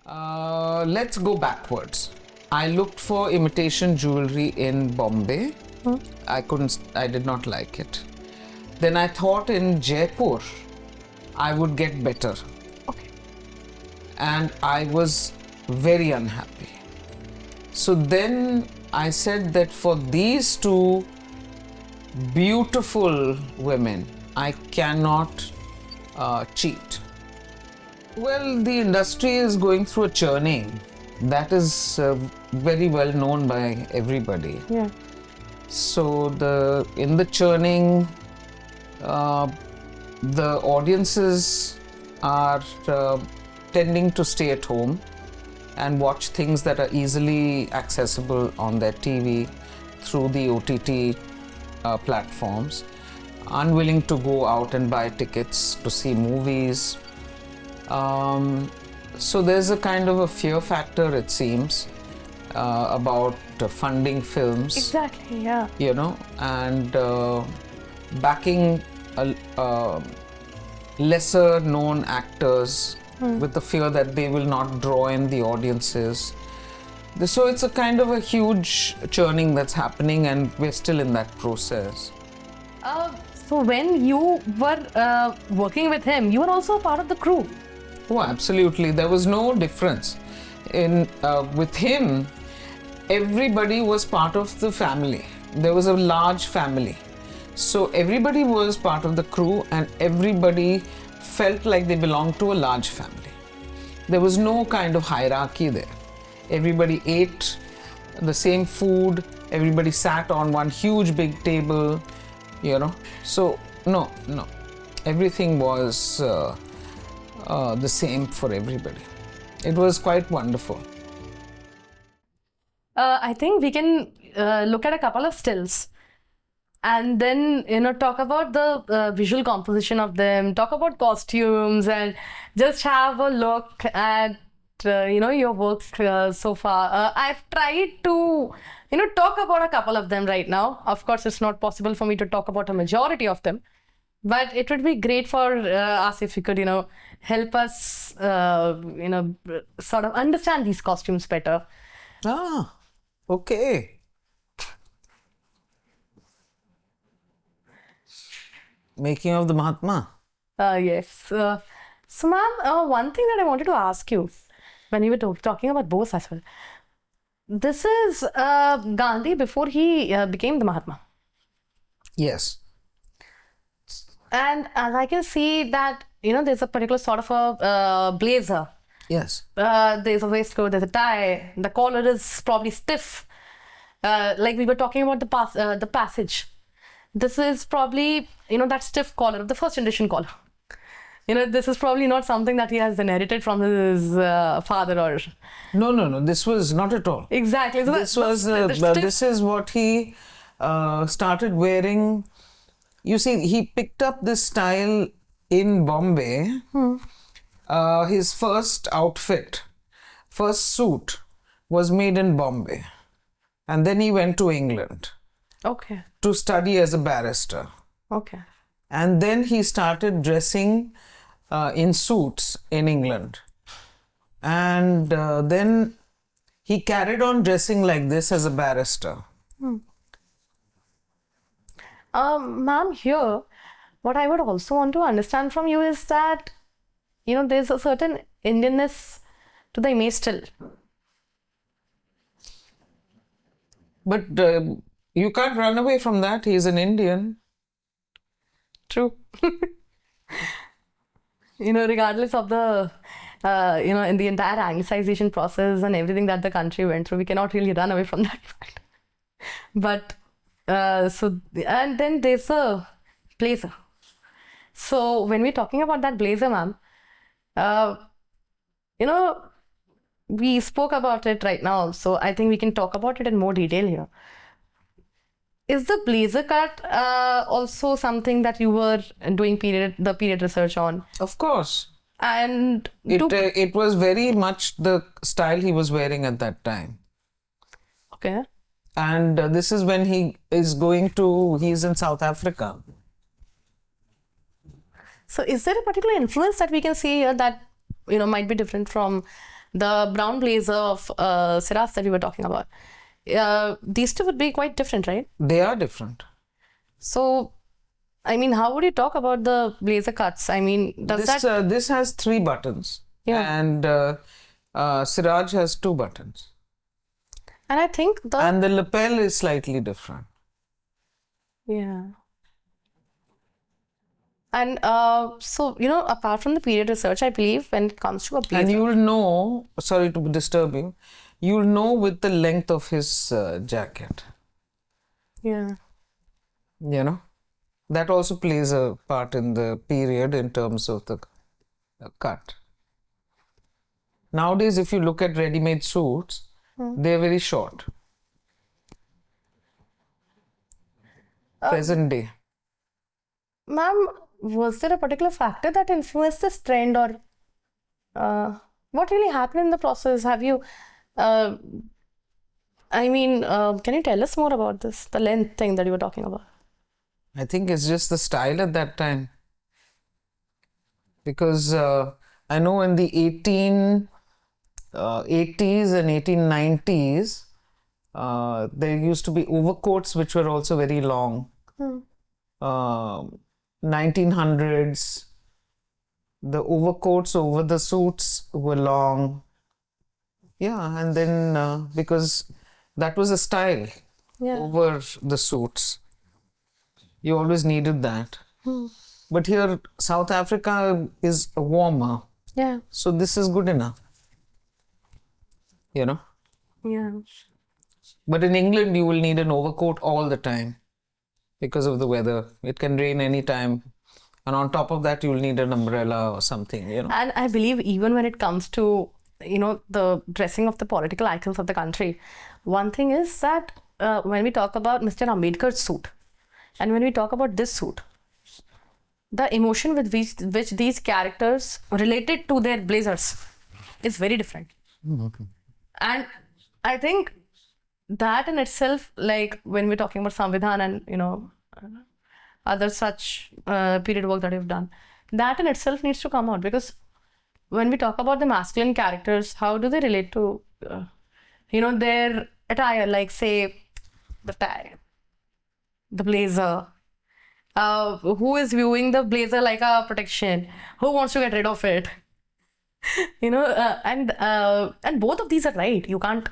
Let's go backwards. I looked for imitation jewelry in Bombay. I did not like it. Then I thought in Jaipur, I would get better. Okay. And I was very unhappy. So then I said that for these two beautiful women, I cannot cheat. Well, the industry is going through a churning. That is very well known by everybody. Yeah. So in the churning, the audiences are tending to stay at home and watch things that are easily accessible on their TV through the OTT platforms, unwilling to go out and buy tickets to see movies. So there's a kind of a fear factor, it seems, about funding films. Exactly, yeah. You know, and backing lesser known actors with the fear that they will not draw in the audiences. So it's a kind of a huge churning that's happening, and we're still in that process. So when you were working with him, you were also a part of the crew. Oh, absolutely. There was no difference. With him, everybody was part of the family. There was a large family. So everybody was part of the crew and everybody felt like they belonged to a large family. There was no kind of hierarchy there. Everybody ate the same food. Everybody sat on one huge big table, you know. So, no. Everything was the same for everybody. It was quite wonderful. I think we can look at a couple of stills and then, talk about the visual composition of them, talk about costumes, and just have a look at, your work so far. I've tried to, talk about a couple of them right now. Of course, it's not possible for me to talk about a majority of them, but it would be great for us if you could, help us, sort of understand these costumes better. Ah, okay. Making of the Mahatma. Yes. So, ma'am, one thing that I wanted to ask you when we were talking about Bose as well. This is Gandhi before he became the Mahatma. Yes. And as I can see that, there's a particular sort of a blazer. Yes. There's a waistcoat, there's a tie, the collar is probably stiff. Like we were talking about the passage. This is probably, that stiff collar, the first generation collar. This is probably not something that he has inherited from his father or... No. This was not at all. Exactly. So this is what he started wearing. You see, he picked up this style in Bombay. His first outfit, first suit was made in Bombay. And then he went to England. Okay. To study as a barrister. Okay. And then he started dressing in suits in England. And then he carried on dressing like this as a barrister. Ma'am, here, what I would also want to understand from you is that, there's a certain Indianness to the image still. But you can't run away from that. He's an Indian. True. Regardless of the, in the entire Anglicization process and everything that the country went through, we cannot really run away from that fact. But, and then there's a blazer. So when we're talking about that blazer, ma'am, we spoke about it right now, so I think we can talk about it in more detail here. Is the blazer cut also something that you were doing the period research on? Of course. And it was very much the style he was wearing at that time. Okay. And this is when he's in South Africa. So is there a particular influence that we can see here that, might be different from the brown blazer of Siraj that we were talking about. These two would be quite different, right? They are different. So, I mean, how would you talk about the blazer cuts? I mean, This has 3 buttons. Yeah. And Siraj has 2 buttons. And I think And the lapel is slightly different. Yeah. And so, apart from the period research, I believe when it comes to a blazer. And you will know, sorry to disturb you, you will know with the length of his jacket. Yeah. That also plays a part in the period in terms of the cut. Nowadays, if you look at ready-made suits, they're very short. Present day. Ma'am, was there a particular factor that influenced this trend, or what really happened in the process? Have you, can you tell us more about this, the length thing that you were talking about? I think it's just the style at that time. Because I know in the 1880s and 1890s, there used to be overcoats which were also very long. 1900s, the overcoats over the suits were long. Yeah, and then because that was a style over the suits. You always needed that. But here, South Africa is warmer. Yeah. So this is good enough. Yeah. But in England, you will need an overcoat all the time because of the weather. It can rain anytime. And on top of that, you'll need an umbrella or something, And I believe even when it comes to, the dressing of the political icons of the country, one thing is that when we talk about Mr. Ambedkar's suit and when we talk about this suit, the emotion with which these characters related to their blazers is very different. And I think that in itself, like when we're talking about Samvidhan and, other such period work that you've done, that in itself needs to come out, because when we talk about the masculine characters, how do they relate to, their attire, like say the tie, the blazer. Who is viewing the blazer like a protection? Who wants to get rid of it? And both of these are right. You can't.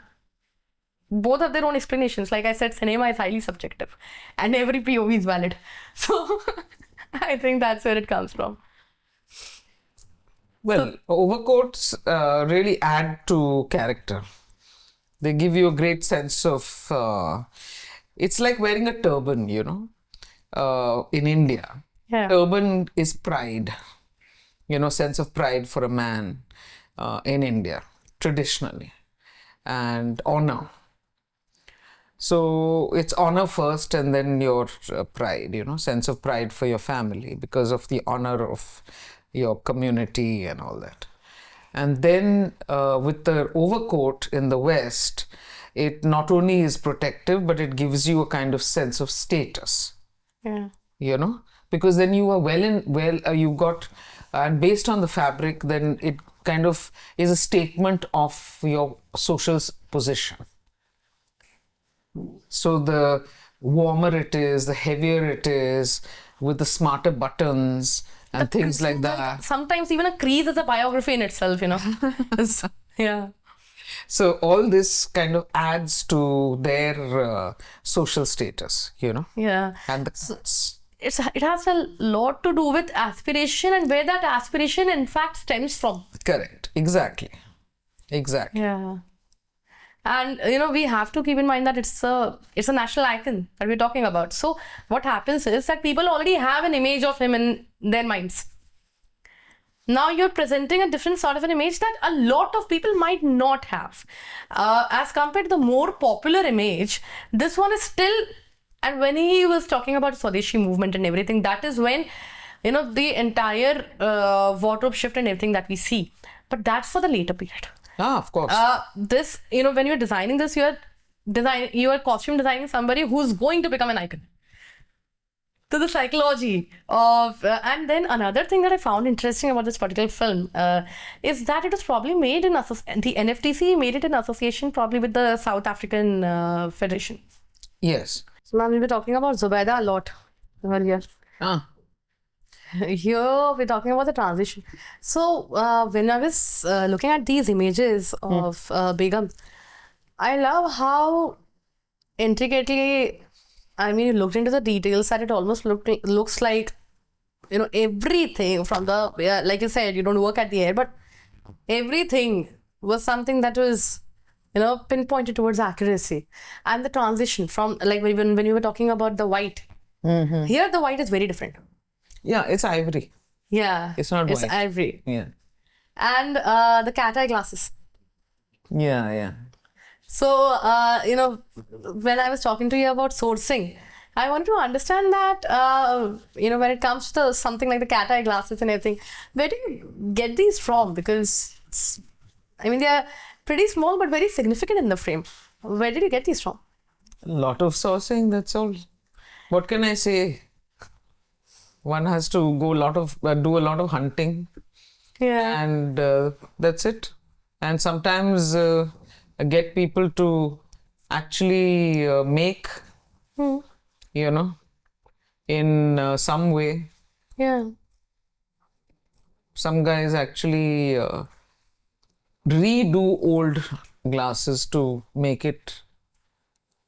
Both have their own explanations. Like I said, cinema is highly subjective, and every POV is valid. So I think that's where it comes from. Well, overcoats really add to character. They give you a great sense of. It's like wearing a turban, in India. Yeah. Turban is pride, sense of pride for a man in India, traditionally, and honor. So it's honor first and then your pride, sense of pride for your family because of the honor of your community and all that. And then with the overcoat in the West, it not only is protective, but it gives you a kind of sense of status. Yeah. Because then you are you got, and based on the fabric, then it kind of is a statement of your social position. So the warmer it is, the heavier it is, with the smarter buttons and things like that. Sometimes even a crease is a biography in itself, Yeah. So all this kind of adds to their social status, Yeah. and the cuts. It has a lot to do with aspiration and where that aspiration in fact stems from. Correct. Exactly. Yeah. And we have to keep in mind that it's a national icon that we're talking about. So what happens is that people already have an image of him in their minds. Now you're presenting a different sort of an image that a lot of people might not have. As compared to the more popular image, this one is still. And when he was talking about Swadeshi movement and everything, that is when, the entire wardrobe shift and everything that we see. But that's for the later period. Ah, of course. This, when you're designing this, you are costume designing somebody who's going to become an icon. to the psychology of. And then another thing that I found interesting about this particular film is that it was probably made in the NFTC made it in association probably with the South African Federation. Yes. So now we were talking about Zubaida a lot earlier. Ah. Here we're talking about the transition. So when I was looking at these images of Begum, I love how intricately, I mean, you looked into the details that it almost looks like, you know, everything from the, like you said, you don't work at the air, but everything was something that was, you know, pinpointed towards accuracy. And the transition from, like when you were talking about the white, here the white is very different. Yeah, it's ivory. Yeah. It's not white. It's ivory. Yeah. And the cat eye glasses. Yeah, yeah. So, you know, when I was talking to you about sourcing, I want to understand that, you know, when it comes to something like the cat eye glasses and everything, where do you get these from? Because, I mean, they are pretty small but very significant in the frame. Where did you get these from? A lot of sourcing, that's all. What can I say? One has to go do a lot of hunting. Yeah. And that's it. And sometimes get people to actually make, you know, in some way. Yeah. Some guys actually redo old glasses to make it,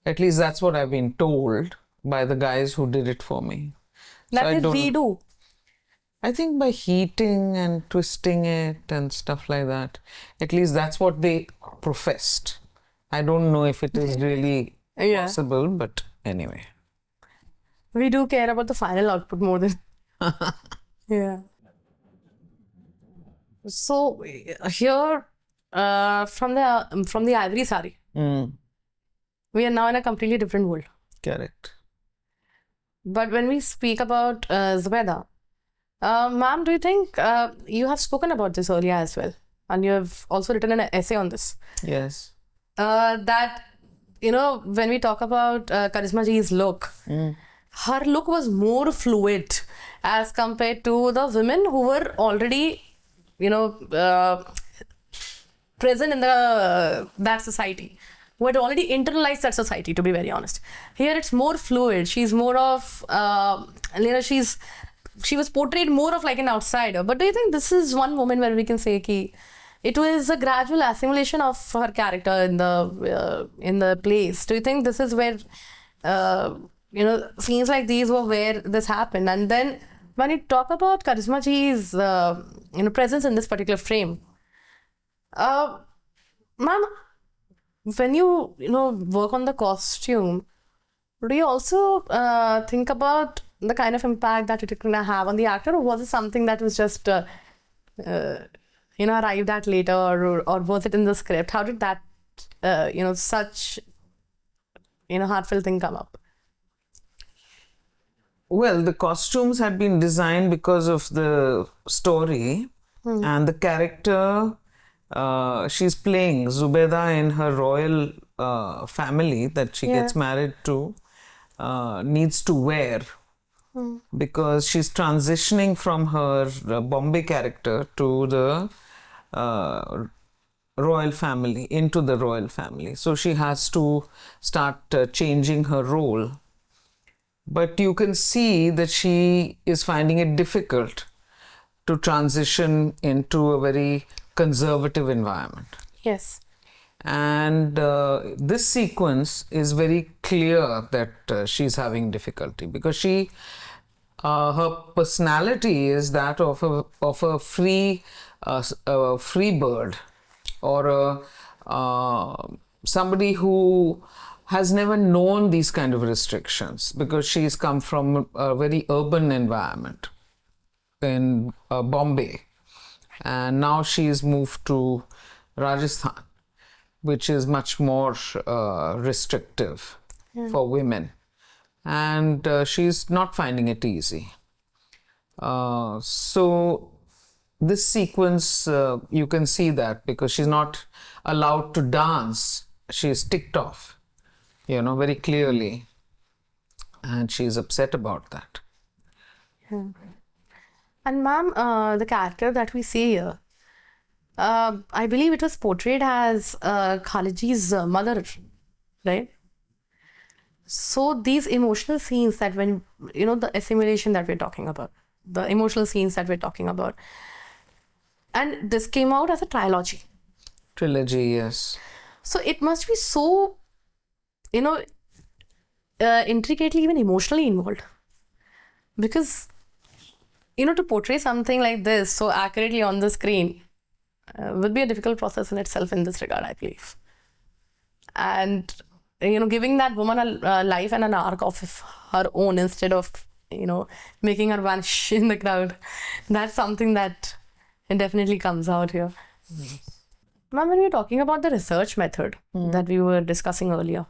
at least that's what I've been told by the guys who did it for me. That is redo. I think by heating and twisting it and stuff like that. At least that's what they professed. I don't know if it is really possible, but anyway. We do care about the final output more than... Yeah. So here, from the ivory sari, we are now in a completely different world. Correct. But when we speak about Zubaida, ma'am, do you think you have spoken about this earlier as well, and you have also written an essay on this? Yes. That, you know, when we talk about Karisma ji's look, her look was more fluid as compared to the women who were already, you know, present in that society, who had already internalized that society, to be very honest. Here it's more fluid. She's more of, you know, she was portrayed more of like an outsider. But do you think this is one moment where we can say ki it was a gradual assimilation of her character in the place? Do you think this is where, you know, scenes like these were where this happened? And then when you talk about Karisma ji's, you know, presence in this particular frame, ma'am, when you know, work on the costume, do you also think about the kind of impact that it can have on the actor, or was it something that was just, you know, arrived at later, or was it in the script? How did that, you know, such, you know, heartfelt thing come up? Well, the costumes had been designed because of the story and the character. She's playing Zubaida in her royal family that she gets married to, needs to wear, because she's transitioning from her Bombay character to the royal family, into the royal family. So she has to start changing her role. But you can see that she is finding it difficult to transition into a very conservative environment. Yes. And this sequence is very clear that she's having difficulty, because her personality is that of a free bird, or somebody who has never known these kind of restrictions, because she's come from a very urban environment in Bombay, and now she's moved to Rajasthan, which is much more restrictive for women, and she's not finding it easy. So this sequence, you can see that, because she's not allowed to dance, she's ticked off, you know, very clearly, and she's upset about that. And ma'am, the character that we see here, I believe it was portrayed as Khalidji's mother, right? So these emotional scenes that when, the assimilation that we're talking about, the emotional scenes that we're talking about, and this came out as a trilogy. Trilogy, yes. So it must be so, intricately, even emotionally involved. Because, to portray something like this so accurately on the screen would be a difficult process in itself in this regard, I believe. And, giving that woman a life and an arc of her own instead of, making her vanish in the crowd. That's something that definitely comes out here. Ma'am, when we were talking about the research method that we were discussing earlier,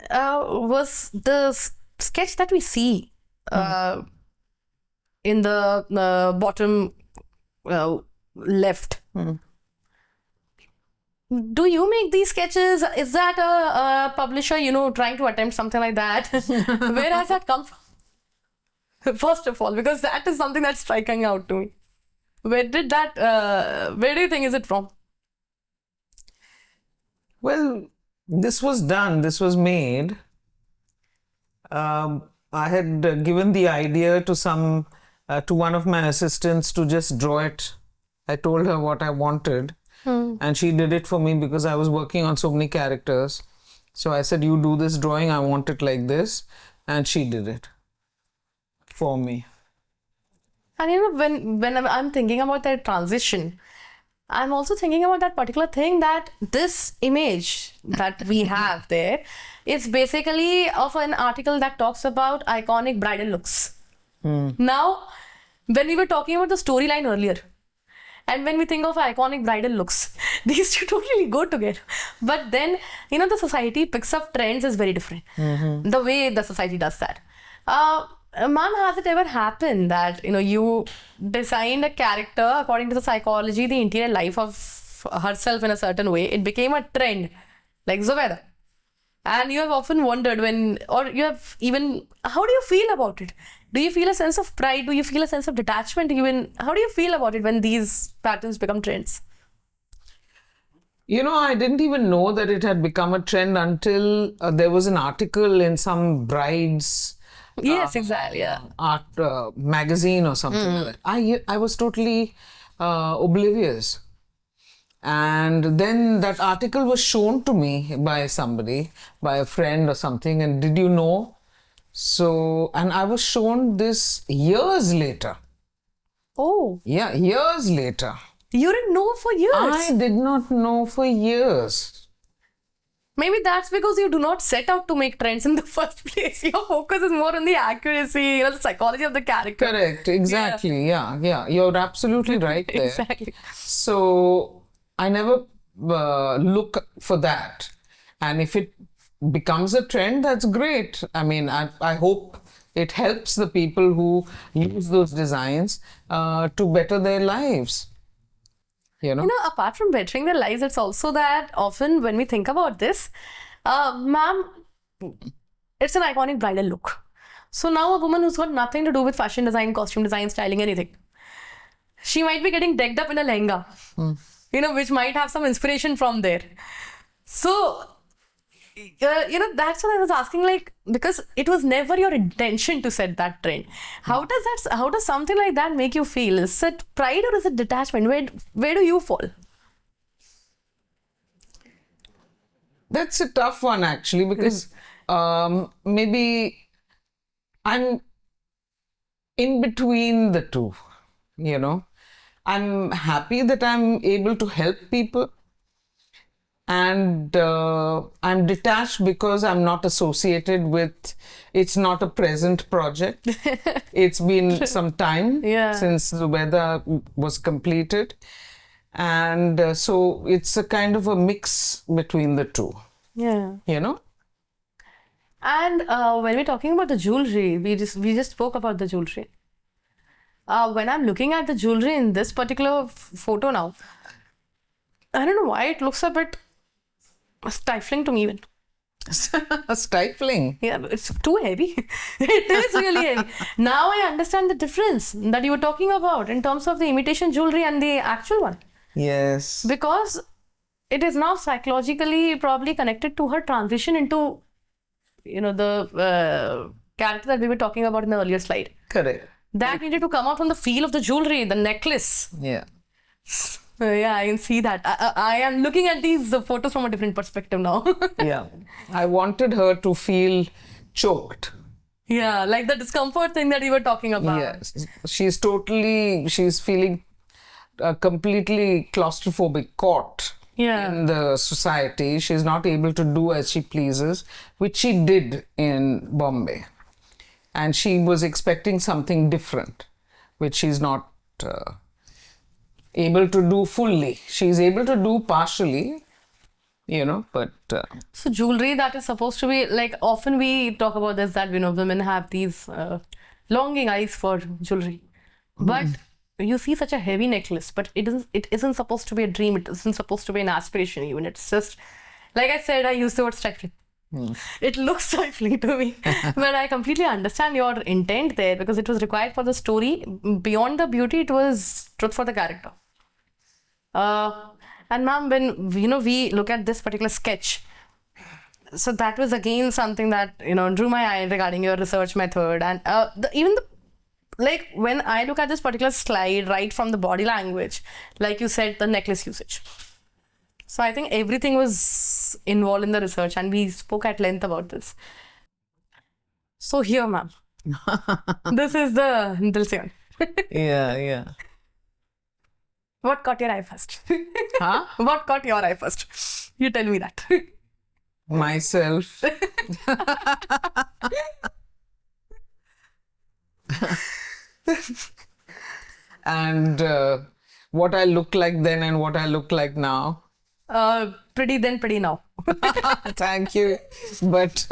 was the sketch that we see in the bottom left. Do you make these sketches? Is that a publisher, trying to attempt something like that? Where has that come from? First of all, because that is something that's striking out to me. Where do you think is it from? Well, this was made. I had given the idea to one of my assistants to just draw it. I told her what I wanted and she did it for me because I was working on so many characters. So I said, you do this drawing, I want it like this. And she did it for me. And when I'm thinking about that transition, I'm also thinking about that particular thing, that this image that we have there is basically of an article that talks about iconic bridal looks. Now, when we were talking about the storyline earlier, and when we think of iconic bridal looks, these two totally go together. But then, the society picks up trends is very different. The way the society does that. Ma'am, has it ever happened that, you designed a character according to the psychology, the interior life of herself in a certain way, it became a trend, like Zubaida. And you have often wondered how do you feel about it? Do you feel a sense of pride? Do you feel a sense of detachment? How do you feel about it when these patterns become trends? I didn't even know that it had become a trend until there was an article in some bride's Yes, exactly. Yeah. art magazine or something like that. I was totally oblivious. And then that article was shown to me by somebody, by a friend or something. And did you know? So, and I was shown this years later. Oh. Yeah, years later. You didn't know for years? I did not know for years. Maybe that's because you do not set out to make trends in the first place. Your focus is more on the accuracy, the psychology of the character. Correct, exactly. Yeah. You're absolutely right there. Exactly. So I never look for that. And if it becomes a trend, that's great. I mean, I hope it helps the people who use those designs to better their lives. Apart from bettering their lives, it's also that often when we think about this, ma'am, it's an iconic bridal look. So now a woman who's got nothing to do with fashion design, costume design, styling, anything, she might be getting decked up in a lehenga, which might have some inspiration from there. So, that's what I was asking, because it was never your intention to set that trend. How does something like that make you feel? Is it pride or is it detachment? Where do you fall? That's a tough one, actually, because maybe I'm in between the two, I'm happy that I'm able to help people. And I'm detached because I'm not associated with, it's not a present project. It's been some time since Zubaida was completed. And so it's a kind of a mix between the two. Yeah. And when we're talking about the jewelry, we just spoke about the jewelry. When I'm looking at the jewelry in this particular photo now, I don't know why it looks a bit stifling to me even. Stifling. Yeah, it's too heavy. It is really heavy. Now I understand the difference that you were talking about in terms of the imitation jewelry and the actual one. Yes. Because it is now psychologically probably connected to her transition into, the character that we were talking about in the earlier slide. Correct. That needed to come out from the feel of the jewelry, the necklace. Yeah. Yeah, I can see that. I am looking at these photos from a different perspective now. Yeah. I wanted her to feel choked. Yeah, like the discomfort thing that you were talking about. Yes. She's feeling completely claustrophobic, caught in the society. She's not able to do as she pleases, which she did in Bombay. And she was expecting something different, which she's not able to do fully. She's able to do partially, but... So jewelry that is supposed to be, like, often we talk about this, that, women have these longing eyes for jewelry. But you see such a heavy necklace, but it isn't supposed to be a dream. It isn't supposed to be an aspiration even. It's just, like I said, I use the word stifling. It looks stifling to me. But I completely understand your intent there, because it was required for the story. Beyond the beauty, it was truth for the character. And ma'am, when we look at this particular sketch, so that was again something that drew my eye regarding your research method, and like when I look at this particular slide, right from the body language, like you said, the necklace usage. So I think everything was involved in the research, and we spoke at length about this. So here, ma'am, this is the Dil Se one. Yeah. What caught your eye first? Huh? What caught your eye first? You tell me that. Myself. And what I look like then and what I look like now. Pretty then, pretty now. Thank you. But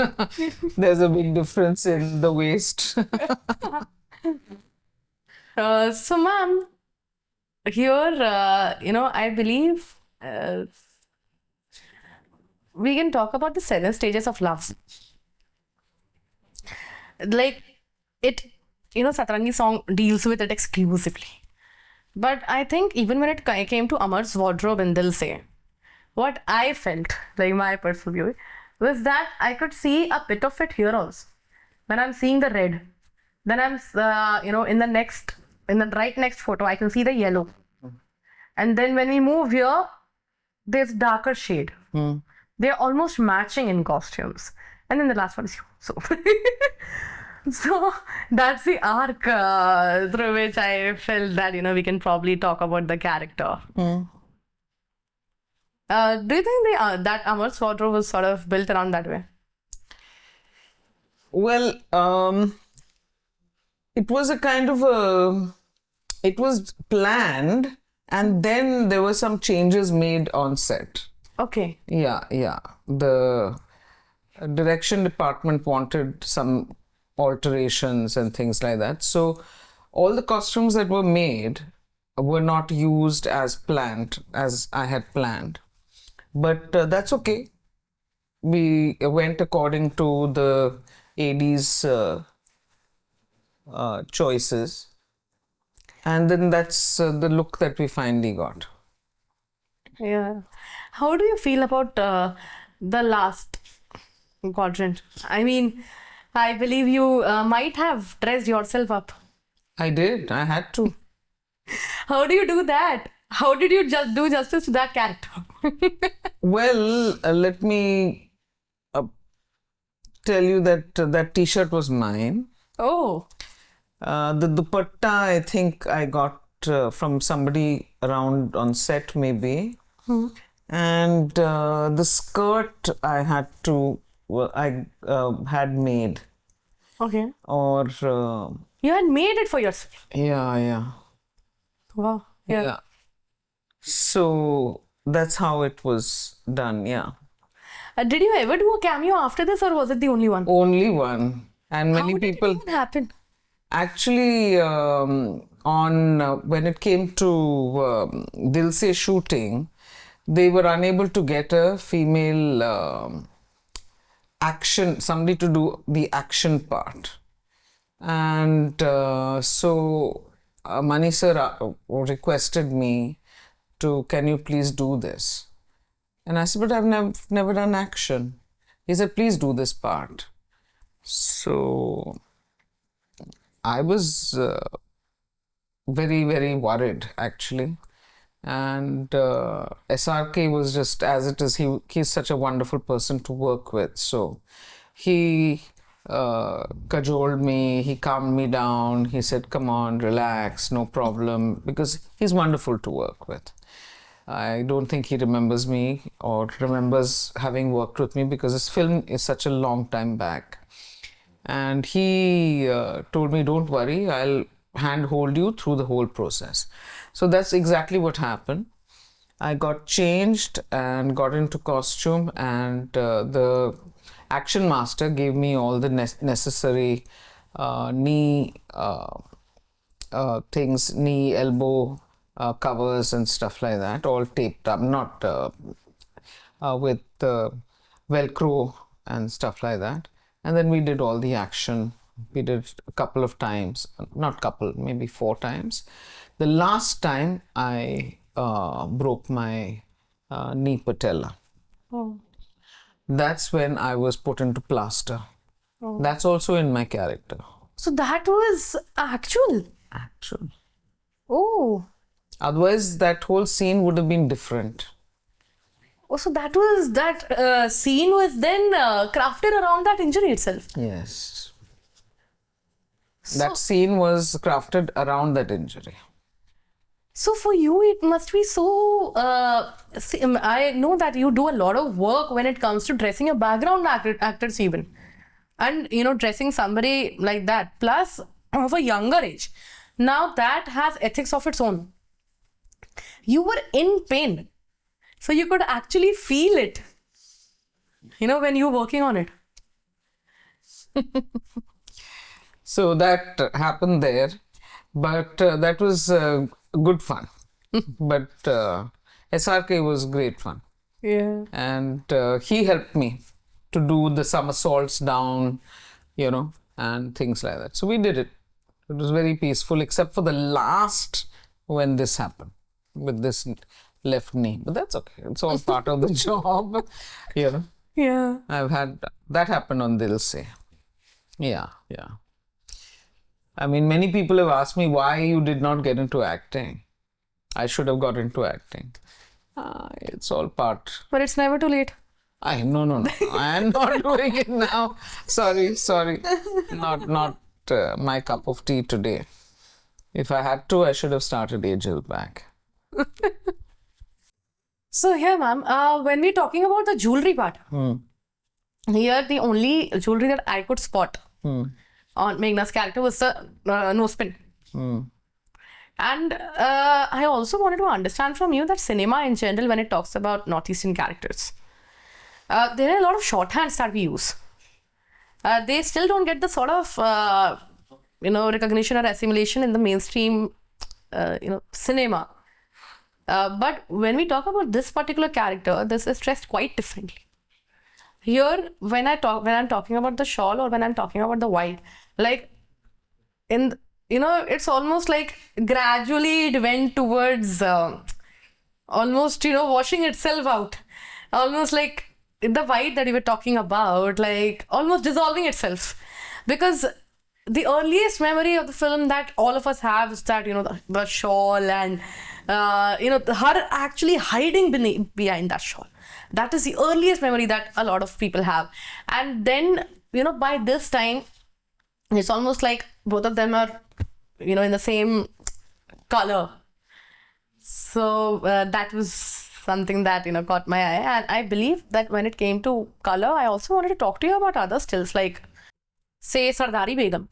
there's a big difference in the waist. So, ma'am, here, I believe we can talk about the 7 stages of love. Like, Satrangi song deals with it exclusively. But I think even when it came to Amar's wardrobe in Dil Se, what I felt, like my personal view, was that I could see a bit of it here also. When I'm seeing the red, then I'm, in the right next photo, I can see the yellow. And then when we move here, there's darker shade. They're almost matching in costumes. And then the last one is you. So that's the arc through which I felt that, we can probably talk about the character. Do you think that Amar's wardrobe was sort of built around that way? Well, it was a kind of it was planned, and then there were some changes made on set. Okay. Yeah. The direction department wanted some alterations and things like that. So all the costumes that were made were not used as planned, as I had planned. But that's okay. We went according to the AD's choices. And then that's the look that we finally got. Yeah. How do you feel about the last quadrant? I mean, I believe you might have dressed yourself up. I did. I had to. How do you do that? How did you just do justice to that character? Well, let me tell you that that t-shirt was mine. Oh. The dupatta, I think I got from somebody around on set, maybe. And the skirt I had made. Okay. Or you had made it for yourself. Yeah. Wow. Yeah. So that's how it was done. Yeah. Did you ever do a cameo after this, or was it the only one? Only one. And many people. How did it happen? Actually, when it came to Dil Se shooting, they were unable to get a female action, somebody to do the action part. And so Mani sir requested me to, can you please do this? And I said, but I've never done action. He said, please do this part. So I was very, very worried actually. And SRK was just as it is. He's such a wonderful person to work with. So he cajoled me, he calmed me down. He said, come on, relax, no problem, because he's wonderful to work with. I don't think he remembers me or remembers having worked with me, because this film is such a long time back. And he told me, don't worry, I'll handhold you through the whole process. So that's exactly what happened. I got changed and got into costume, and the action master gave me all the necessary knee things, knee, elbow covers and stuff like that, all taped up, not with Velcro and stuff like that. And then we did all the action. We did a couple of times, not couple, maybe 4 times. The last time I broke my knee patella. Oh. That's when I was put into plaster. Oh. That's also in my character. So that was actual? Actual. Oh. Otherwise, that whole scene would have been different. Oh, so that scene was then crafted around that injury itself? Yes. That scene was crafted around that injury. So for you, it must be so, I know that you do a lot of work when it comes to dressing your background actors even. And, dressing somebody like that, plus of a younger age. Now that has ethics of its own. You were in pain. So you could actually feel it, when you were working on it. So that happened there, but that was good fun. But SRK was great fun. Yeah. And he helped me to do the somersaults down, and things like that. So we did it. It was very peaceful, except for the last when this happened with this left knee. But that's okay. It's all part of the job. Yeah. I've had that happen on Dil Se. Yeah. I mean, many people have asked me why you did not get into acting. I should have got into acting. It's all part. But it's never too late. No. I am not doing it now. Sorry. Not my cup of tea today. If I had to, I should have started ages back. So here, ma'am, when we're talking about the jewelry part, here the only jewelry that I could spot on Meghna's character was the nose pin. And I also wanted to understand from you that cinema in general, when it talks about Northeastern characters, there are a lot of shorthands that we use. They still don't get the sort of recognition or assimilation in the mainstream cinema. But when we talk about this particular character, this is dressed quite differently. Here, when I'm talking about the shawl or when I'm talking about the white, like it's almost like gradually it went towards almost washing itself out, almost like the white that you were talking about, like almost dissolving itself, because the earliest memory of the film that all of us have is that the shawl and her actually hiding behind that shawl. That is the earliest memory that a lot of people have. And then by this time it's almost like both of them are in the same color. So that was something that caught my eye. And I believe that when it came to color, I also wanted to talk to you about other stills, like say Sardari Begum.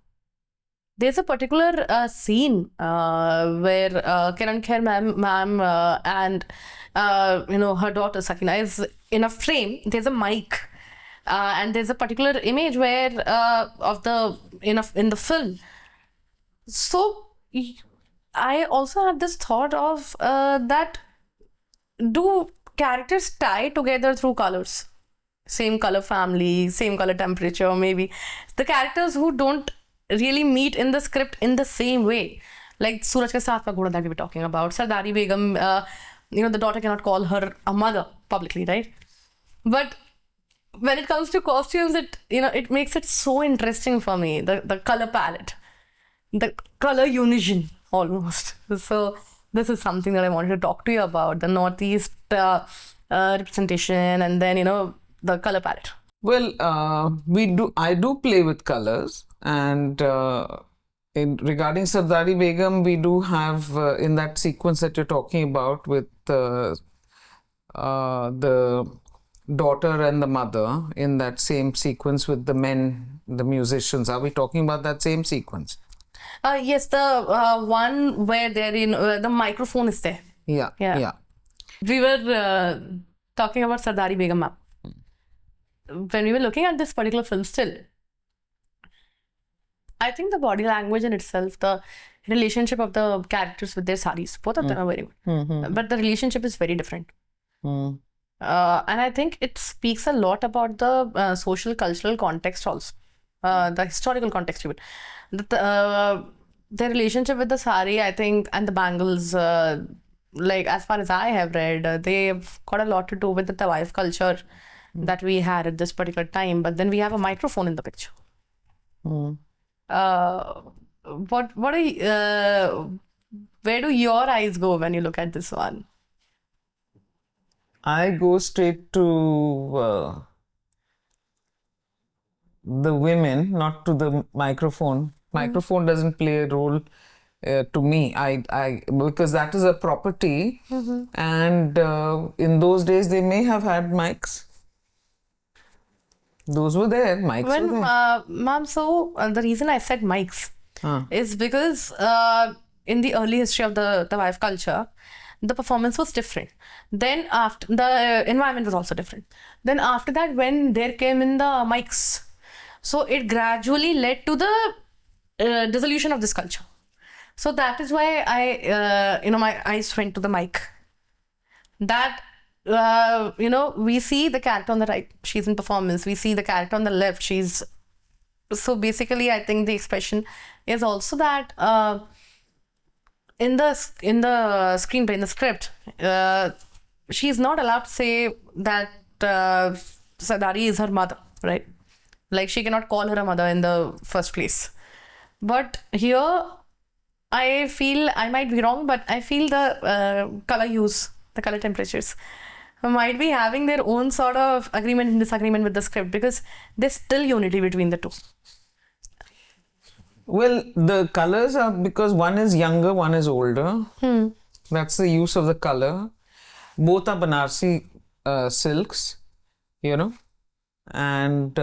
There's a particular scene where Kiran Kher ma'am and her daughter Sakina is in a frame. There's a mic, and there's a particular image where of the in the film. So I also had this thought of that: do characters tie together through colors? same color family, same color temperature, maybe. The characters who don't really meet in the script in the same way. Like Suraj Ka Satwan Ghoda that we were talking about. Sardari Begum, the daughter cannot call her a mother publicly, right? But when it comes to costumes, it makes it so interesting for me. The color palette, the color unison almost. So this is something that I wanted to talk to you about, the Northeast representation, and then the color palette. Well, I do play with colors, and regarding Sardari Begum, we do have in that sequence that you're talking about with the daughter and the mother, in that same sequence with the men, the musicians. Are we talking about that same sequence? Yes, the one where they're in the microphone is there. Yeah. We were talking about Sardari Begum ma'am. When we were looking at this particular film still, I think the body language in itself, the relationship of the characters with their saris, both of them are very good. But the relationship is very different. And I think it speaks a lot about the social, cultural context also. The historical context even. Their relationship with the sari, I think, and the bangles, like as far as I have read, they've got a lot to do with the Tawaif culture that we had at this particular time. But then we have a microphone in the picture. Where do your eyes go when you look at this one? I go straight to the women, not to the microphone. Microphone doesn't play a role to me. I because that is a property, and in those days they may have had mics. Those were there, mics were there. Ma'am, so the reason I said mics is because in the early history of the Tawaif culture, the performance was different. Then after, the environment was also different. Then after that, when there came in the mics, so it gradually led to the dissolution of this culture. So that is why my eyes went to the mic. That we see the character on the right, she's in performance. We see the character on the left, she's... So basically, I think the expression is also that in the screenplay, in the script, she's not allowed to say that Sardari is her mother, right? Like, she cannot call her a mother in the first place. But here, I feel, I might be wrong, but I feel the color use, the color temperatures might be having their own sort of agreement and disagreement with the script, because there's still unity between the two. Well, the colors are because one is younger, one is older. That's the use of the color. Both are Banarsi silks, and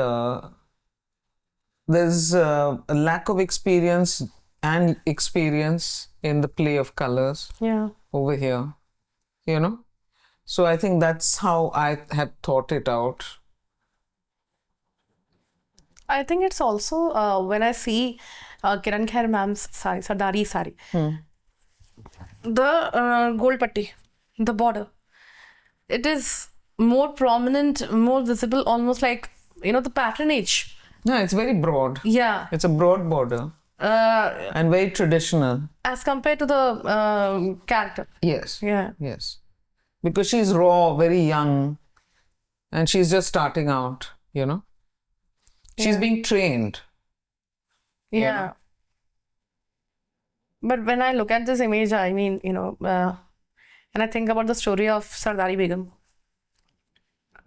there's a lack of experience in the play of colors over here, So I think that's how I had thought it out. I think it's also when I see Kiran Kher ma'am's sari, Sardari sari, the gold patti, the border, it is more prominent, more visible, almost like, the patronage. No, it's very broad. Yeah. It's a broad border. And very traditional. As compared to the character. Yes. Yeah. Yes. Because she's raw, very young, and she's just starting out, She's being trained. Yeah. But when I look at this image, I mean, and I think about the story of Sardari Begum,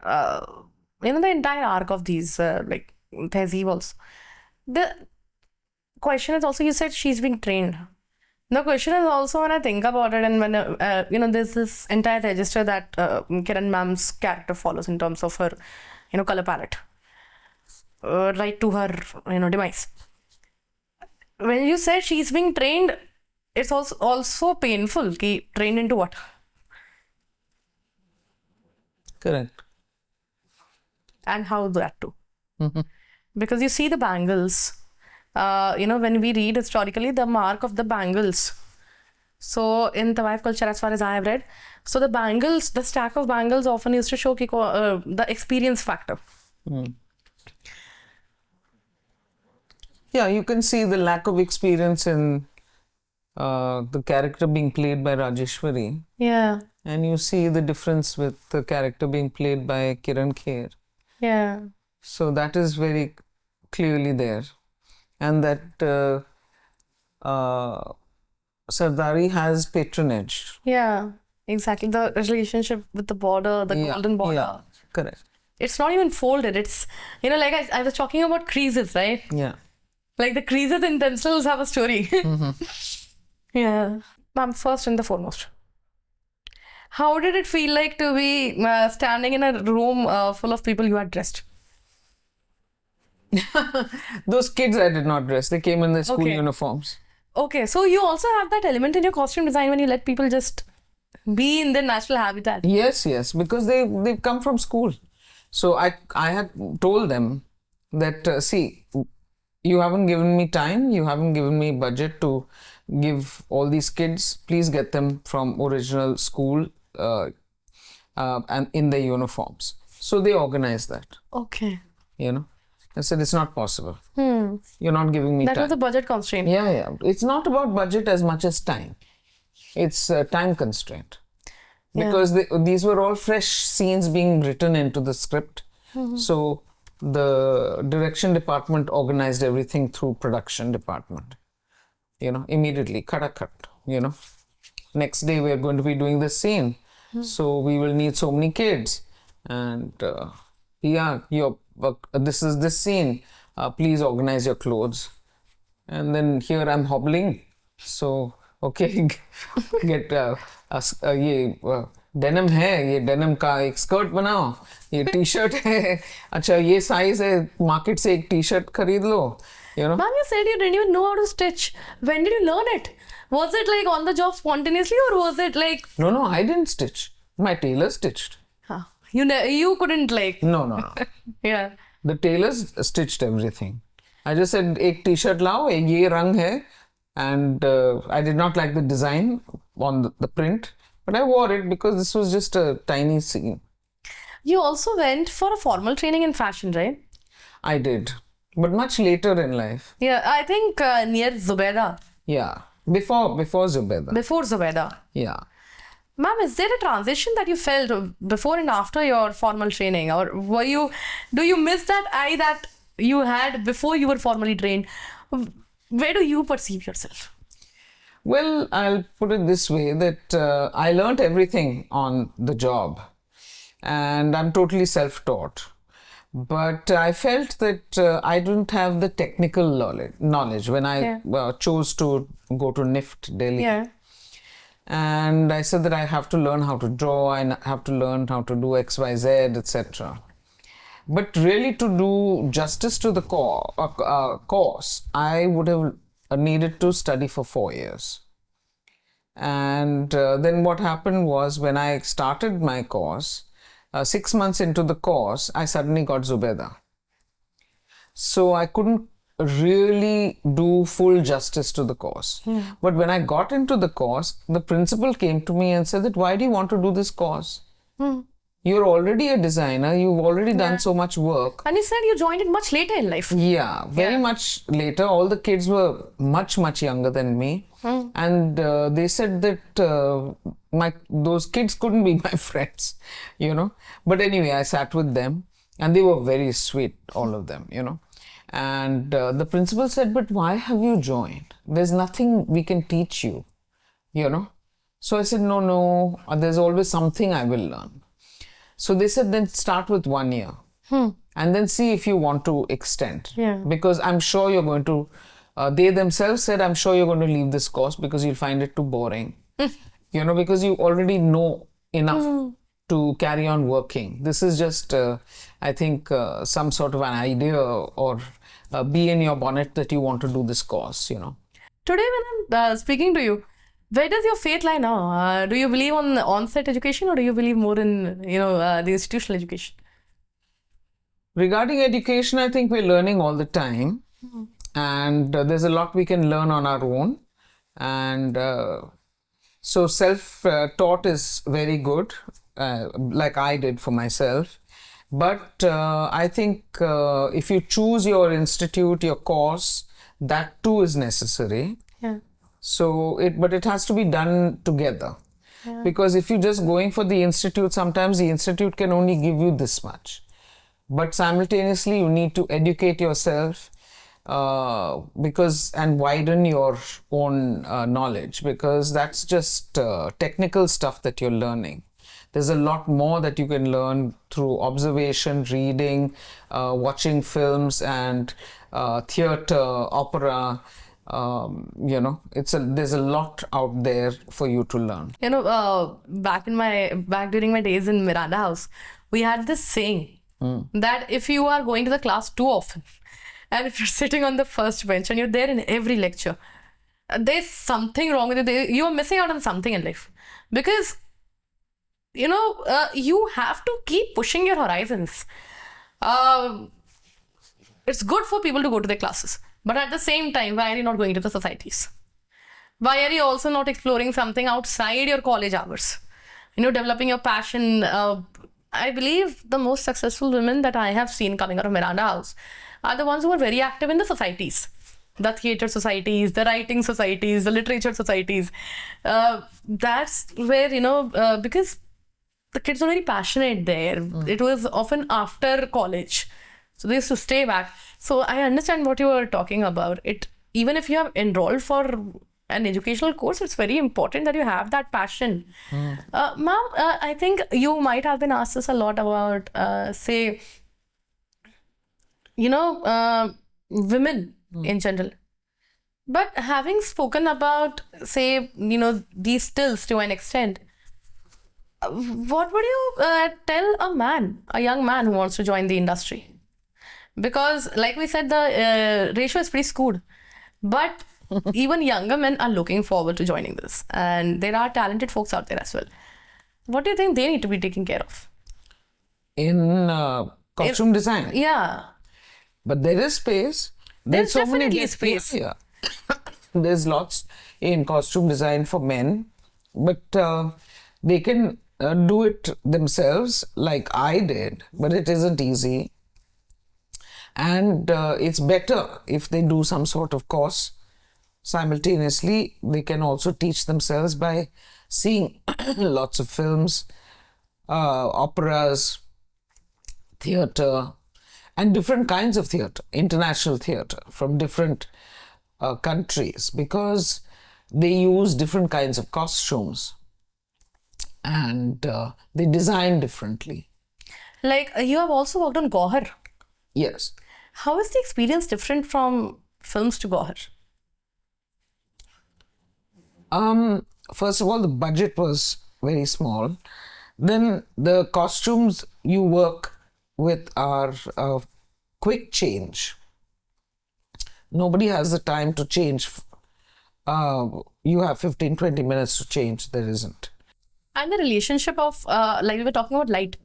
the entire arc of these, like, Tehzeeb also. The question is also, you said she's being trained. The question is also, when I think about it, and when, there's this entire register that Kiran ma'am's character follows in terms of her, color palette, right to her, demise. When you said she's being trained, it's also painful. Trained into what? Correct. And how that too? Because you see the bangles, when we read historically, the mark of the bangles So in Tawaif culture, as far as I have read, so the bangles, the stack of bangles often used to show the experience factor. Yeah, you can see the lack of experience in the character being played by Rajeshwari. Yeah. And you see the difference with the character being played by Kiran Kher. Yeah. So that is very clearly there. And that Sardari has patronage. Yeah. Exactly. The relationship with the border, the golden border. Yeah, correct. It's not even folded. It's, like I was talking about creases, right? Yeah. Like the creases in themselves have a story. Yeah. Ma'am, first and the foremost, how did it feel like to be standing in a room full of people you had dressed? Those kids I did not dress. They came in their school uniforms. Okay, so you also have that element in your costume design when you let people just be in their natural habitat. Yes, because they've come from school. So I had told them that, see, you haven't given me time, you haven't given me budget to give all these kids, please get them from original school and in their uniforms. So they organized that. Okay. I said, it's not possible. You're not giving me time. That was a budget constraint. Yeah. It's not about budget as much as time. It's a time constraint. Because these were all fresh scenes being written into the script. So the direction department organized everything through production department. Immediately, cut. Next day we are going to be doing this scene. So we will need so many kids. And this is this scene. Please organize your clothes. And then here I'm hobbling. So, okay, get denim है, ये denim का एक skirt बनाओ, ये t-shirt है, अच्छा ये size है, market से एक t-shirt खरीद लो, Ma'am, you said you didn't even know how to stitch. When did you learn it? Was it like on the job spontaneously, or was it like... No, I didn't stitch. My tailor stitched. You couldn't like... No. Yeah. The tailors stitched everything. I just said, एक t-shirt लाओ, ये रंग है, and I did not like the design on the print, but I wore it because this was just a tiny scene. You also went for a formal training in fashion, right? I did, but much later in life. Yeah, I think near Zubaida. Yeah, before Zubaida. Before Zubaida. Yeah. Ma'am, is there a transition that you felt before and after your formal training, or do you miss that eye that you had before you were formally trained? Where do you perceive yourself? Well, I'll put it this way, that I learned everything on the job, and I'm totally self-taught. But I felt that I didn't have the technical knowledge when I chose to go to NIFT Delhi. Yeah. And I said that I have to learn how to draw, I have to learn how to do XYZ, etc. But really, to do justice to the course, I would have needed to study for 4 years. And then what happened was, when I started my course, 6 months into the course, I suddenly got Zubaida. So I couldn't really do full justice to the course. But when I got into the course, the principal came to me and said that, why do you want to do this course? You're already a designer, you've already done so much work. And you said you joined it much later in life. Yeah, very much later. All the kids were much younger than me. And they said that those kids couldn't be my friends, But anyway, I sat with them and they were very sweet, all of them, And the principal said, but why have you joined? There's nothing we can teach you, So I said, no, there's always something I will learn. So they said, then start with 1 year and then see if you want to extend. Because I'm sure you're going to, they themselves said, I'm sure you're going to leave this course because you'll find it too boring. Because you already know enough to carry on working. This is just, I think, some sort of an idea or bee in your bonnet that you want to do this course, Today when I'm speaking to you, where does your faith lie now? Do you believe on on-site education, or do you believe more in, the institutional education? Regarding education, I think we're learning all the time. And there's a lot we can learn on our own. And So self-taught is very good, like I did for myself. But I think if you choose your institute, your course, that too is necessary. Yeah. But it has to be done together. Because if you're just going for the institute, sometimes the institute can only give you this much. But simultaneously, you need to educate yourself and widen your own knowledge, because that's just technical stuff that you're learning. There's a lot more that you can learn through observation, reading, watching films, and theater, opera. There's a lot out there for you to learn. Back during my days in Miranda House, we had this saying that if you are going to the class too often, and if you're sitting on the first bench and you're there in every lecture, there's something wrong with it. You are missing out on something in life, because you have to keep pushing your horizons. It's good for people to go to their classes, but at the same time, why are you not going to the societies? Why are you also not exploring something outside your college hours? Developing your passion. I believe the most successful women that I have seen coming out of Miranda House are the ones who are very active in the societies. The theatre societies, the writing societies, the literature societies. That's where, because the kids are very passionate there. It was often after college. So they used to stay back. So I understand what you were talking about. Even if you have enrolled for an educational course, it's very important that you have that passion. Ma'am, I think you might have been asked this a lot about, women in general. But having spoken about, these stills to an extent, what would you tell a young man who wants to join the industry? Because, like we said, the ratio is pretty skewed. But even younger men are looking forward to joining this. And there are talented folks out there as well. What do you think they need to be taken care of? In costume design? Yeah. But there is space. There's so definitely space. Yeah. There's lots in costume design for men. But they can do it themselves like I did. But it isn't easy. And it's better if they do some sort of course. Simultaneously, they can also teach themselves by seeing lots of films, operas, theatre, and different kinds of theatre, international theatre from different countries, because they use different kinds of costumes and they design differently. Like, you have also worked on Gohar. Yes. How is the experience different from films to Gohar? First of all, the budget was very small. Then the costumes you work with are quick change. Nobody has the time to change. You have 15-20 minutes to change. There isn't. And the relationship of, like we were talking about light.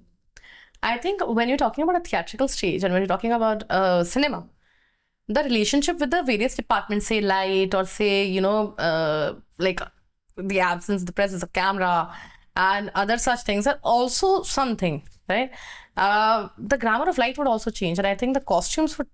I think when you're talking about a theatrical stage and when you're talking about cinema, the relationship with the various departments, say light or say, like the absence, the presence of camera and other such things are also something, right? The grammar of light would also change. And I think the costumes would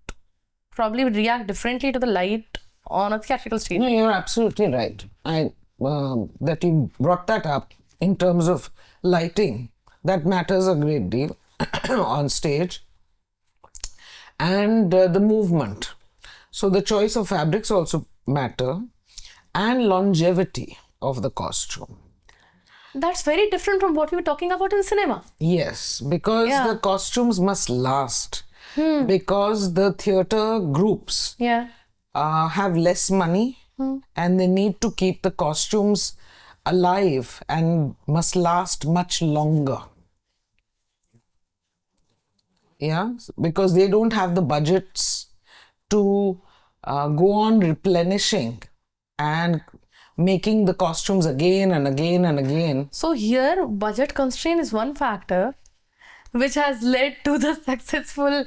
probably react differently to the light on a theatrical stage. No, you're absolutely right. That you brought that up in terms of lighting. That matters a great deal on stage. And the movement. So the choice of fabrics also matter, and longevity of the costume. That's very different from what we were talking about in cinema. Yes, because the costumes must last. Because the theatre groups have less money and they need to keep the costumes alive and must last much longer. Yeah, because they don't have the budgets to go on replenishing and making the costumes again and again and again. So here, budget constraint is one factor which has led to the successful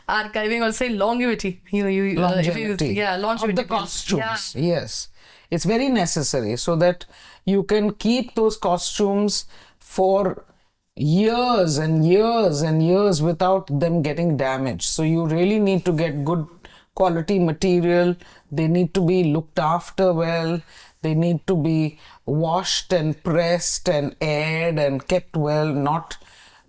archiving, or say longevity. Longevity longevity of the costumes. Yes, it's very necessary so that you can keep those costumes for years and years and years without them getting damaged. So you really need to get good quality material. They need to be looked after well. They need to be washed and pressed and aired and kept well. Not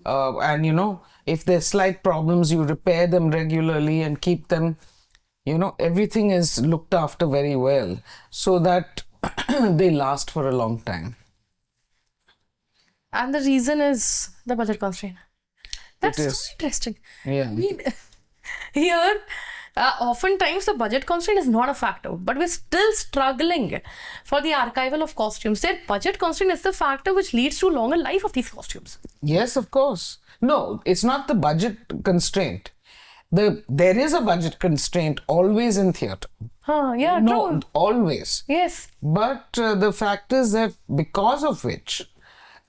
and you know, if there's slight problems, you repair them regularly and keep them, you know, everything is looked after very well so that they last for a long time. And the reason is the budget constraint. That's It so is. interesting. Yeah. I mean, here, oftentimes the budget constraint is not a factor, but we're still struggling for the archival of costumes. Their budget constraint is the factor which leads to longer life of these costumes. Yes, of course. No, it's not the budget constraint. There is a budget constraint always in theatre. Yeah, No, true. always. Yes. But the fact is that because of which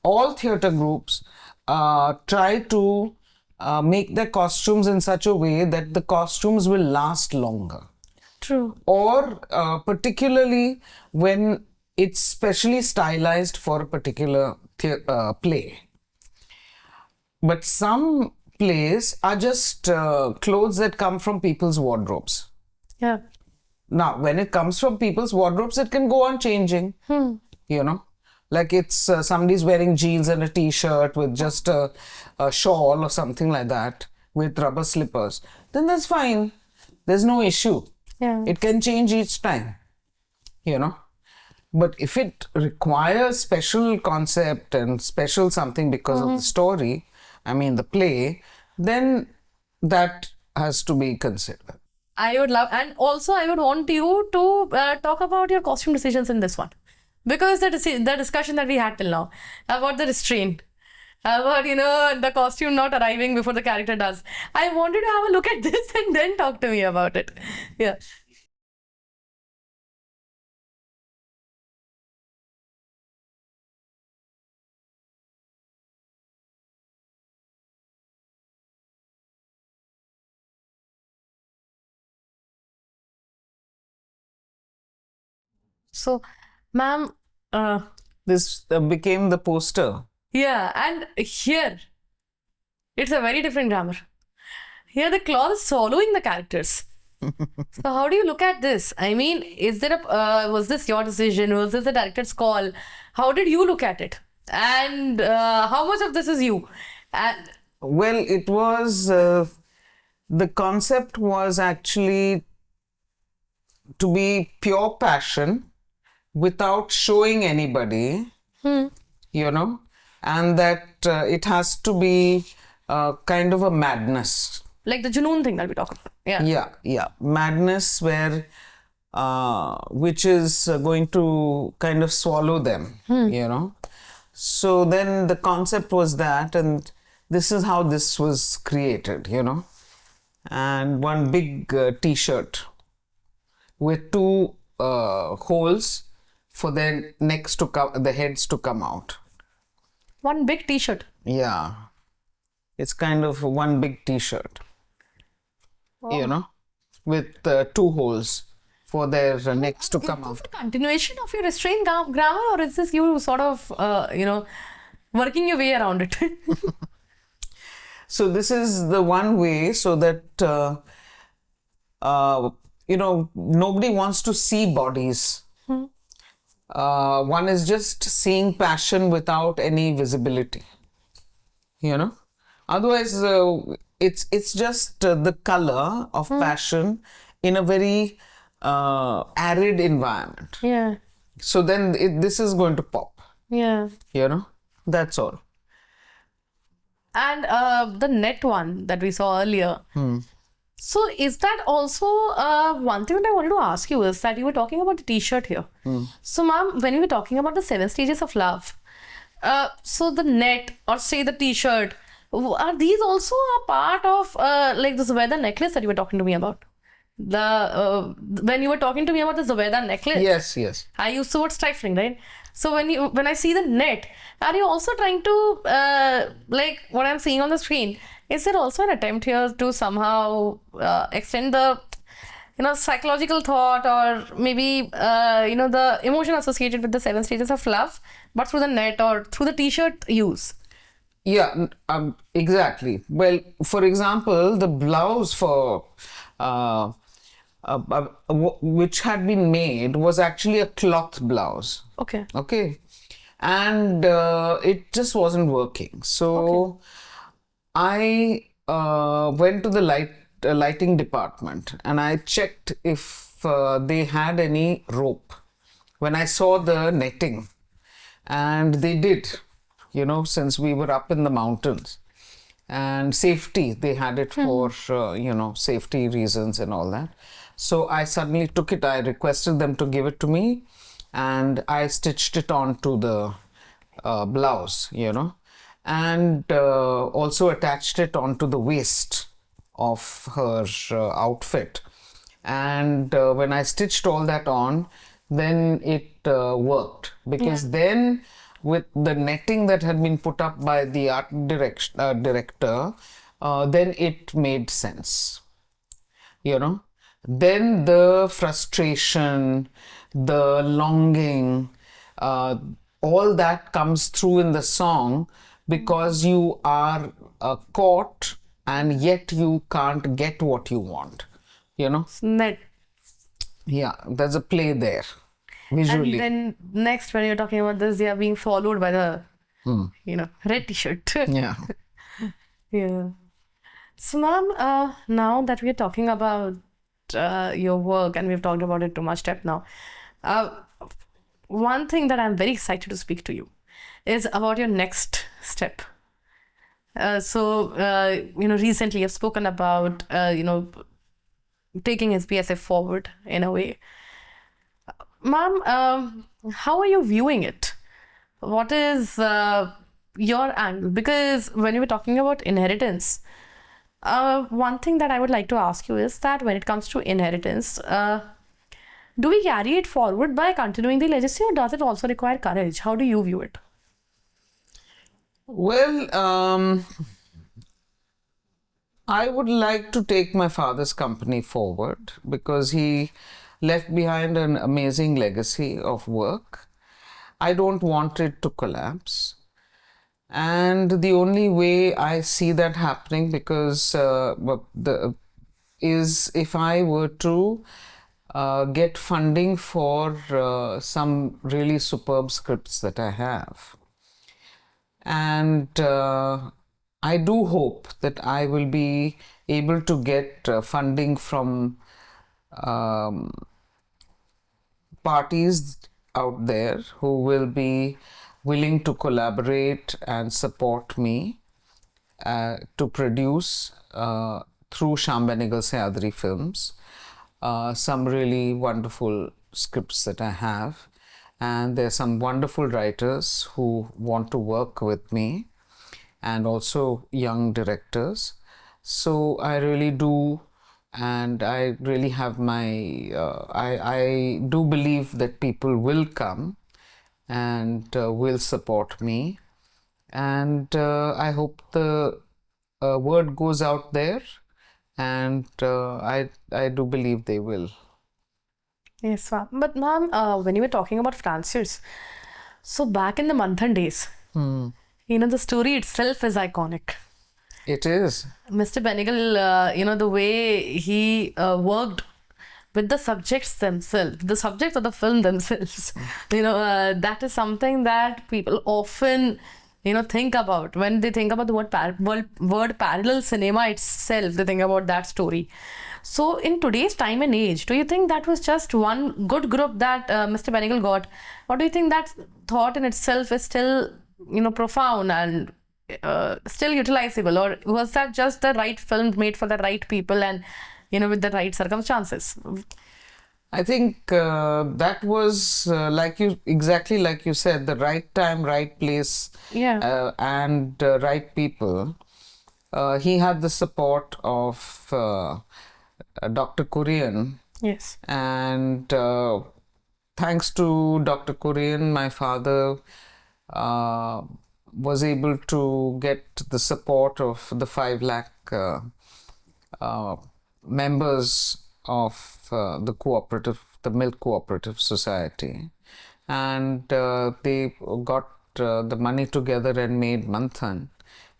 all theatre groups try to make their costumes in such a way that the costumes will last longer. True. Or particularly when it's specially stylized for a particular play. But some plays are just clothes that come from people's wardrobes. Yeah. Now, when it comes from people's wardrobes, it can go on changing, you know. Like it's somebody's wearing jeans and a t-shirt with just a shawl or something like that with rubber slippers. Then that's fine. There's no issue. Yeah. It can change each time, you know. But if it requires special concept and special something because of the story, I mean the play, then that has to be considered. I would love, and also I would want you to talk about your costume decisions in this one. Because the discussion that we had till now about the restraint, about, you know, the costume not arriving before the character does. I wanted to have a look at this and then talk to me about it. Yeah. So, ma'am, This became the poster. yeah, and here, it's a very different grammar. Here, the cloth is swallowing the characters. So, how do you look at this? I mean, is there was this your decision? Was this the director's call? How did you look at it? And how much of this is you? And Well, it was, the concept was actually to be pure passion without showing anybody, you know, and that it has to be kind of a madness. like the Junoon thing that we talk about. Yeah. Yeah. Madness where, which is going to kind of swallow them, you know. So then the concept was that, and this is how this was created, you know. And one big t-shirt with two holes for their necks to come, the heads to come out. One big t-shirt. Yeah. It's kind of one big t-shirt, you know, with two holes for their necks to come Is out. it a continuation of your restrained grammar, or is this you sort of, you know, working your way around it? So this is the one way so that, you know, nobody wants to see bodies. One is just seeing passion without any visibility, you know. Otherwise, it's just the color of passion in a very arid environment. Yeah. So then this is going to pop, Yeah. you know. That's all. And the net one that we saw earlier. So is that also one thing that I wanted to ask you is that you were talking about the t-shirt here. So ma'am, when you were talking about the 7 stages of love, so the net or say the t-shirt, are these also a part of like the Zubeda necklace that you were talking to me about? The when you were talking to me about the Zubeda necklace, Yes. I used the word stifling, right? So when I see the net, are you also trying to like what I'm seeing on the screen? Is there also an attempt here to somehow extend the psychological thought, or maybe the emotion associated with the 7 stages of love, but through the net or through the t-shirt use. Yeah, exactly. Well, for example, the blouse for which had been made was actually a cloth blouse. Okay. Okay. And it just wasn't working. So I went to the lighting department and I checked if they had any rope. When I saw the netting, and they did, since we were up in the mountains, and safety, they had it for safety reasons and all that. So I suddenly took it. I requested them to give it to me, and I stitched it onto the blouse, and also attached it onto the waist of her outfit. And when I stitched all that on, then it worked, because then with the netting that had been put up by the art director, then it made sense. Then the frustration, the longing, all that comes through in the song, because you are caught and yet you can't get what you want. Net. Yeah, there's a play there visually. And then next, when you're talking about this, they are being followed by the red t-shirt. Yeah. Yeah. So, ma'am, now that we're talking about your work, and we've talked about it too much depth now, one thing that I'm very excited to speak to you is about your next step. Recently you've spoken about, taking his BSF forward in a way. Ma'am, how are you viewing it? What is your angle? Because when you were talking about inheritance, one thing that I would like to ask you is that when it comes to inheritance, do we carry it forward by continuing the legacy, or does it also require courage? How do you view it? Well, I would like to take my father's company forward, because he left behind an amazing legacy of work. I don't want it to collapse. And the only way I see that happening, because is if I were to get funding for some really superb scripts that I have. And I do hope that I will be able to get funding from parties out there who will be willing to collaborate and support me to produce through Shyam Benegal Sayadri Films some really wonderful scripts that I have. And there's some wonderful writers who want to work with me, and also young directors. So I really do, and I really have my, I do believe that people will come and will support me. And I hope the word goes out there, and I do believe they will. Yes, ma'am. But ma'am, when you were talking about Francis, so back in the Manthan days, the story itself is iconic. It is. Mr. Benegal, the way he worked with the subjects themselves, the subjects of the film themselves, that is something that people often, think about. When they think about the word parallel cinema itself, they think about that story. So in today's time and age, do you think that was just one good group that Mr. Benegal got? Or do you think that thought in itself is still, profound and still utilizable? Or was that just the right film made for the right people and, with the right circumstances? I think that was exactly like you said, the right time, right place, and right people. He had the support of Dr. Kurian. Yes. And thanks to Dr. Kurian, my father was able to get the support of the 5 lakh members of the Milk Cooperative Society, and they got the money together and made manthan,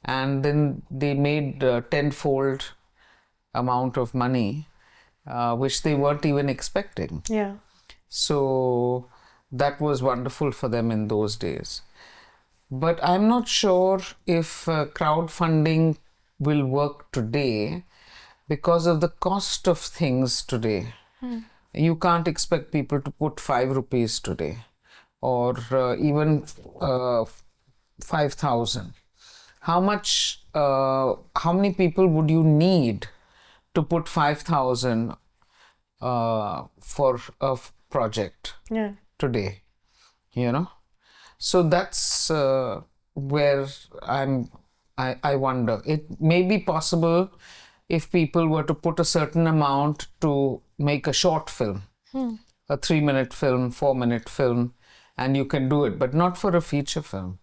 and then they made tenfold amount of money, which they weren't even expecting. Yeah. So that was wonderful for them in those days. But I'm not sure if crowdfunding will work today because of the cost of things today. You can't expect people to put 5 rupees today, or even 5,000. How many people would you need to put 5,000 for a project Yeah. today? You know? So that's where I wonder. It may be possible if people were to put a certain amount to make a short film, a 3-minute film, 4-minute film, and you can do it, but not for a feature film.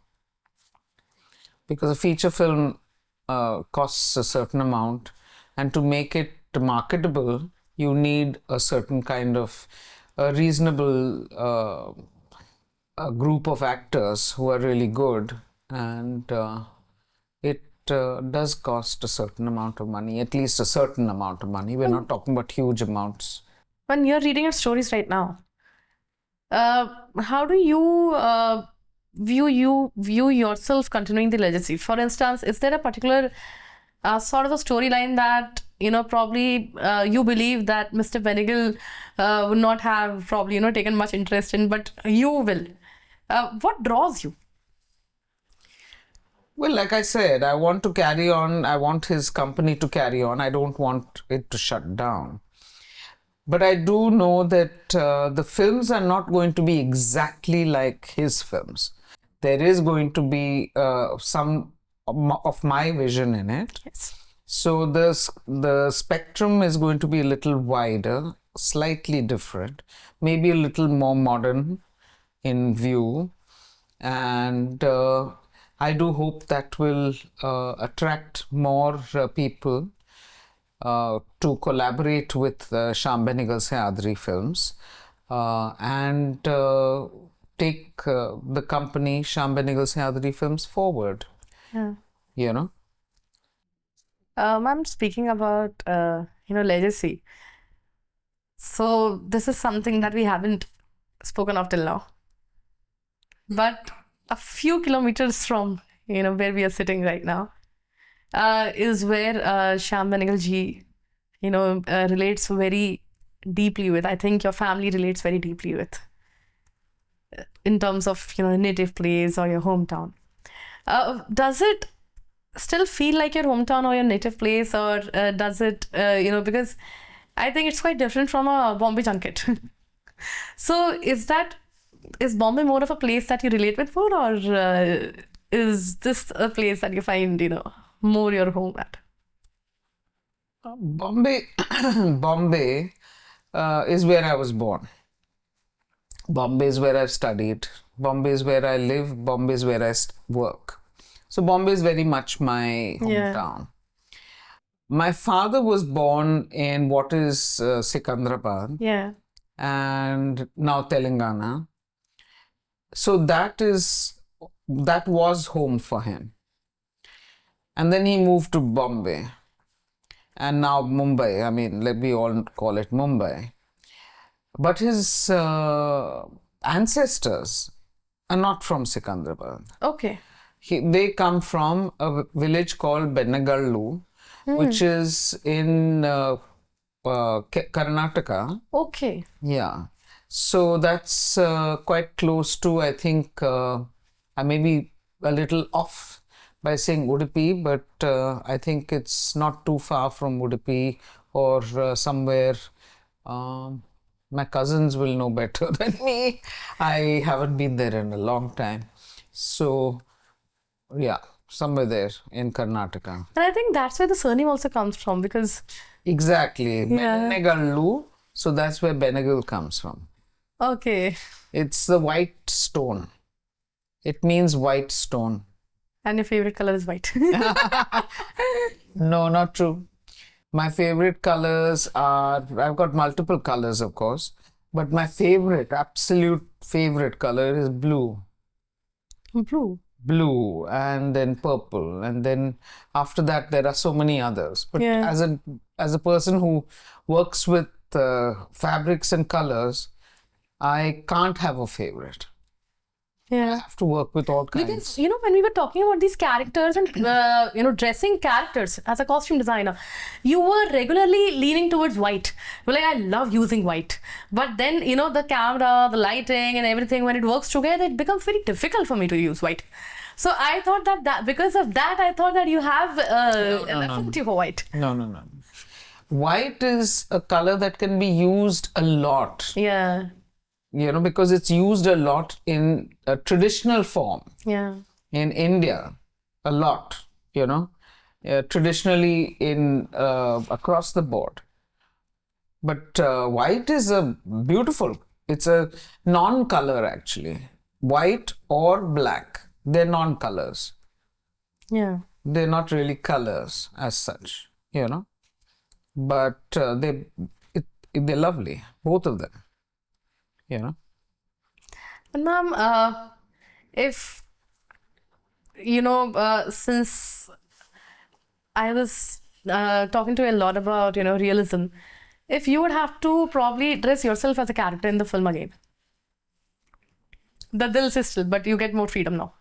Because a feature film costs a certain amount, and to make it marketable, you need a certain kind of a reasonable a group of actors who are really good, and it does cost a certain amount of money, at least a certain amount of money. We're not talking about huge amounts. When you're reading your stories right now, how do you view yourself continuing the legacy? For instance, is there a particular sort of a storyline that probably you believe that Mr. Benegal would not have probably taken much interest in, but you will? What draws you? Well, like I said, I want to carry on. I want his company to carry on. I don't want it to shut down. But I do know that the films are not going to be exactly like his films. There is going to be some of my vision in it. Yes. So the spectrum is going to be a little wider, slightly different, maybe a little more modern in view. And I do hope that will attract more people to collaborate with Shyam Benegal Sahyadri Films and take the company Shyam Benegal Sahyadri Films forward. Yeah. I'm speaking about legacy. So this is something that we haven't spoken of till now. But a few kilometers from where we are sitting right now is where Shyam Benegal ji relates very deeply with. I think your family relates very deeply with, in terms of native place or your hometown. Does it still feel like your hometown or your native place, or does it because I think it's quite different from a Bombay junket. So is Bombay more of a place that you relate with more, or is this a place that you find more your home at? Bombay is where I was born. Bombay is where I've studied. Bombay is where I live. Bombay is where I work. So Bombay is very much my hometown. My father was born in what is Sikandrabad. Yeah. And now Telangana. So that was home for him. And then he moved to Bombay. And now Mumbai. I mean, we all call it Mumbai. But his ancestors are not from Sikandrabad. Okay. They come from a village called Benegal, which is in Karnataka. Okay. Yeah. So that's quite close to, I think, I may be a little off by saying Udupi, but I think it's not too far from Udupi or somewhere. My cousins will know better than me. I haven't been there in a long time. So, yeah, somewhere there in Karnataka. And I think that's where the surname also comes from, because... Exactly. Benegal. So that's where Benegal comes from. Okay. It's the white stone. It means white stone. And your favorite color is white. No, not true. My favorite colors are, I've got multiple colors, of course, but my favorite, absolute favorite color is blue. Blue. Blue, and then purple, and then after that there are so many others. But Yeah. as a person who works with fabrics and colors, I can't have a favorite. I Yeah. have to work with all kinds. Because, when we were talking about these characters and, dressing characters as a costume designer, you were regularly leaning towards white. You're like, I love using white. But then, the camera, the lighting and everything, when it works together, it becomes very difficult for me to use white. So I thought that because of that, I thought that you have an affinity for white. No. White is a color that can be used a lot. Yeah. Because it's used a lot in a traditional form. Yeah. In India, a lot, traditionally in across the board. But white is it's a non-color actually. White or black, they're non-colors. Yeah. They're not really colors as such, but they're lovely, both of them. And ma'am, if since I was talking to you a lot about realism, if you would have to probably dress yourself as a character in the film again, the Dil is still, but you get more freedom now.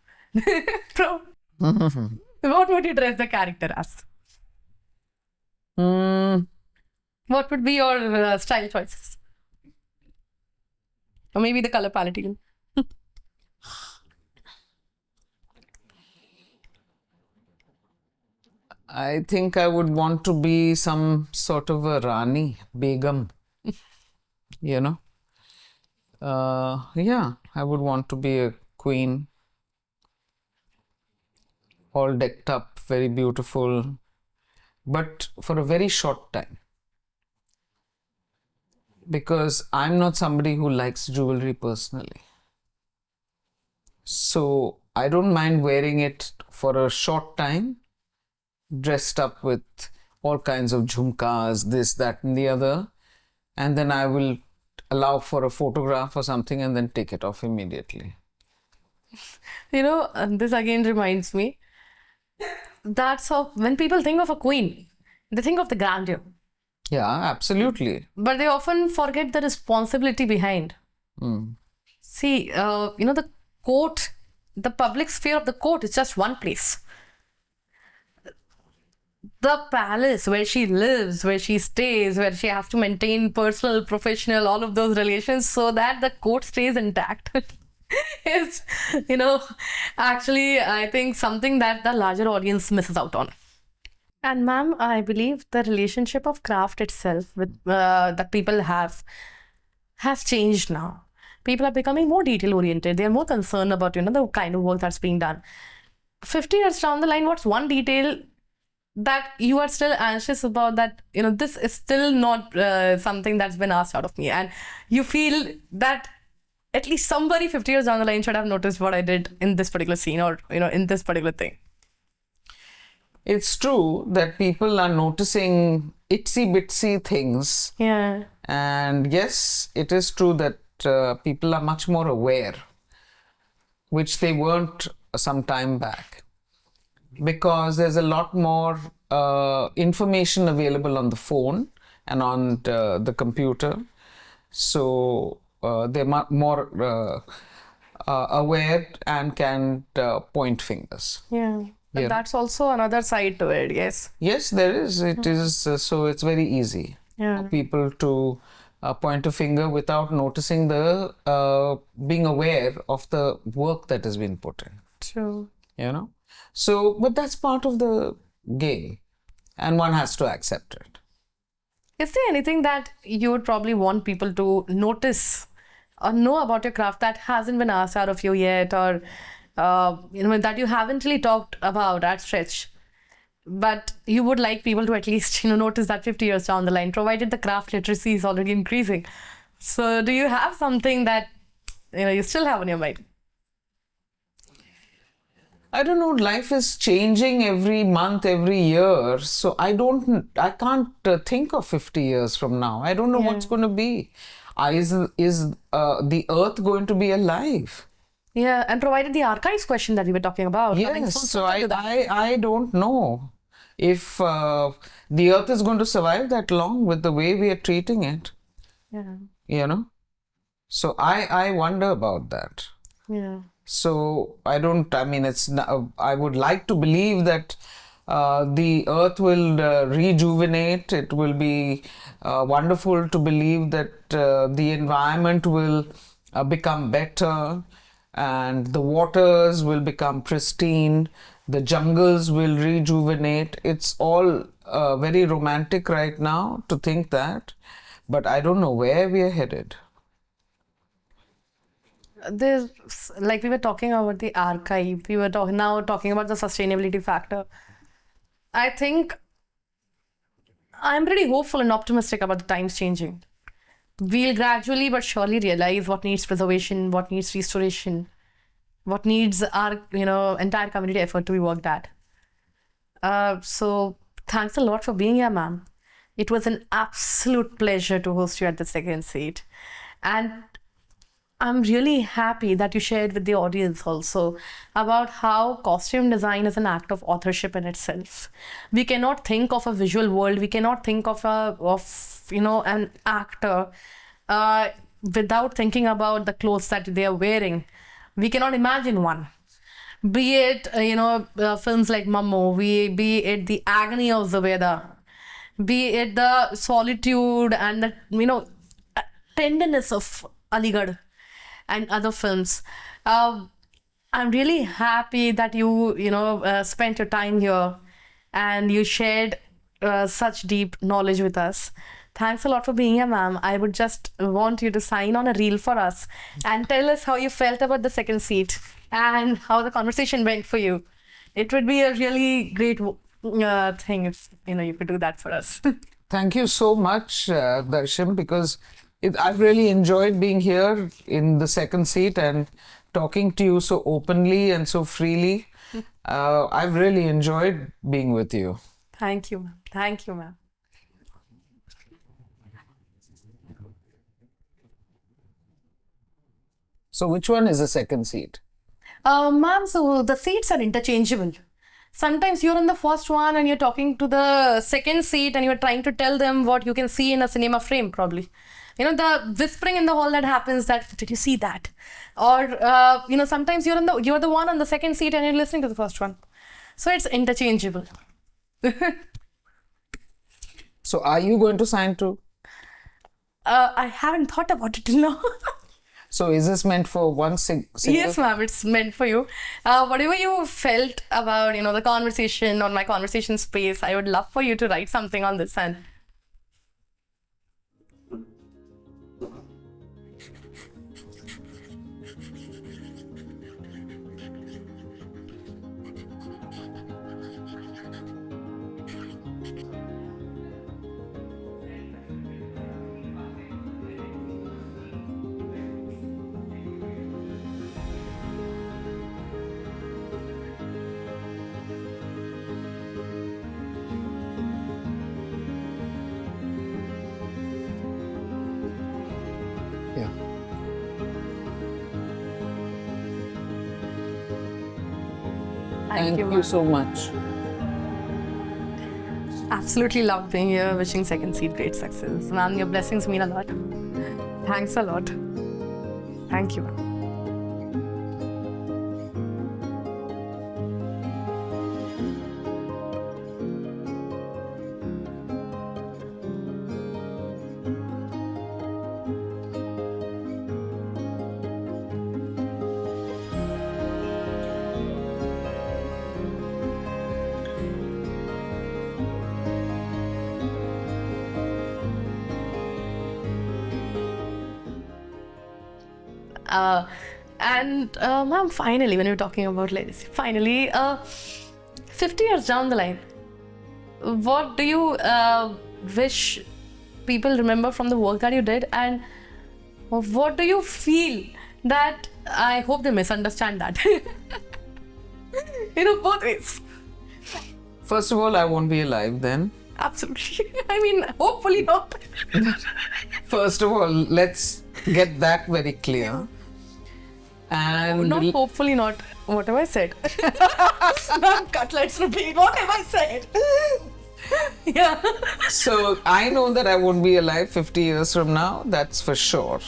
What would you dress the character as? What would be your style choices? Or maybe the color palette even. I think I would want to be some sort of a Rani, Begum, Yeah, I would want to be a queen, all decked up, very beautiful, but for a very short time. Because I'm not somebody who likes jewelry personally. So I don't mind wearing it for a short time, dressed up with all kinds of jhumkas, this, that, and the other. And then I will allow for a photograph or something and then take it off immediately. This again reminds me. That's how, when people think of a queen, they think of the grandeur. Yeah, absolutely. But they often forget the responsibility behind. See, the court, the public sphere of the court is just one place. The palace where she lives, where she stays, where she has to maintain personal, professional, all of those relations so that the court stays intact is, actually, I think something that the larger audience misses out on. And ma'am, I believe the relationship of craft itself with that people have has changed now. People are becoming more detail oriented. They are more concerned about the kind of work that's being done. 50 years down the line, what's one detail that you are still anxious about, that this is still not something that's been asked out of me, and you feel that at least somebody 50 years down the line should have noticed what I did in this particular scene, or in this particular thing? It's true that people are noticing itsy bitsy things. Yeah. And yes, it is true that people are much more aware, which they weren't some time back, because there's a lot more information available on the phone and on the computer. So they're more aware and can point fingers. Yeah. But that's also another side to it, yes. Yes, there is. It is. So it's very easy for people to point a finger without noticing being aware of the work that has been put in. True. So, but that's part of the game, and one has to accept it. Is there anything that you would probably want people to notice or know about your craft that hasn't been asked out of you yet, or that you haven't really talked about at stretch, but you would like people to at least notice that 50 years down the line, provided the craft literacy is already increasing? So do you have something that you still have on your mind? I don't know, life is changing every month, every year. So I can't think of 50 years from now. I don't know Yeah. what's going to be. Is the earth going to be alive? Yeah, and provided the archives question that we were talking about, coming Yes, full so circle to that. I don't know if the earth is going to survive that long with the way we are treating it, Yeah, you know? So I wonder about that. yeah. So I mean, I would like to believe that the earth will rejuvenate. It will be wonderful to believe that the environment will become better and the waters will become pristine. The jungles will rejuvenate. It's all very romantic right now to think that, but I don't know where we are headed. There's like we were talking about the archive, we were talking about the sustainability factor. I think I'm pretty hopeful and optimistic about the times changing. We'll gradually but surely realize what needs preservation, what needs restoration, what needs our entire community effort to be worked at. So thanks a lot for being here, ma'am. It was an absolute pleasure to host you at the second seat, and I'm really happy that you shared with the audience also about how costume design is an act of authorship in itself. We cannot think of a visual world. We cannot think of an actor uh, without thinking about the clothes that they are wearing. We cannot imagine one. Be it films like Mammo, be it the agony of Zubeda, be it the solitude and the tenderness of Aligarh and other films. I'm really happy that you spent your time here and you shared such deep knowledge with us. Thanks a lot for being here, ma'am. I would just want you to sign on a reel for us and tell us how you felt about the second seat and how the conversation went for you. It would be a really great thing if you could do that for us. Thank you so much, Darsham, because I've really enjoyed being here in the second seat and talking to you so openly and so freely. I've really enjoyed being with you. Thank you, ma'am. Thank you, ma'am. So, which one is the second seat? Ma'am, so the seats are interchangeable. Sometimes you're in the first one and you're talking to the second seat and you're trying to tell them what you can see in a cinema frame, probably. The whispering in the hall that happens, that did you see that? Or sometimes you're the one on the second seat and you're listening to the first one. So it's interchangeable. So, are you going to sign too? I haven't thought about it till now. So, is this meant for one single? Yes, ma'am, it's meant for you. Whatever you felt about, the conversation or my conversation space, I would love for you to write something on this and Yeah. Thank you so much. absolutely loved being here. Wishing second seat great success. Ma'am, your blessings mean a lot. Thanks a lot. Thank you. Ma'am, finally, when you're talking about legacy, finally, 50 years down the line, what do you wish people remember from the work that you did, and what do you feel that I hope they misunderstand that? both ways. First of all, I won't be alive then. Absolutely. I mean, hopefully not. First of all, let's get that very clear. And Not hopefully not. What have I said? Cutlets repeat. What have I said? Yeah. so I know that I won't be alive 50 years from now, that's for sure.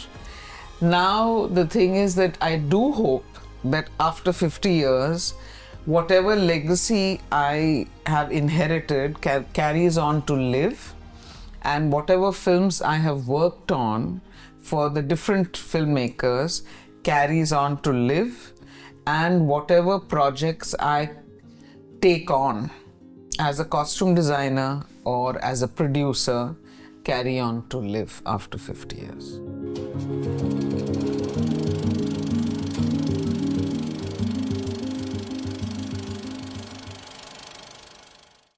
Now, the thing is that I do hope that after 50 years, whatever legacy I have inherited carries on to live, and whatever films I have worked on for the different filmmakers carries on to live, and whatever projects I take on as a costume designer or as a producer carry on to live after 50 years.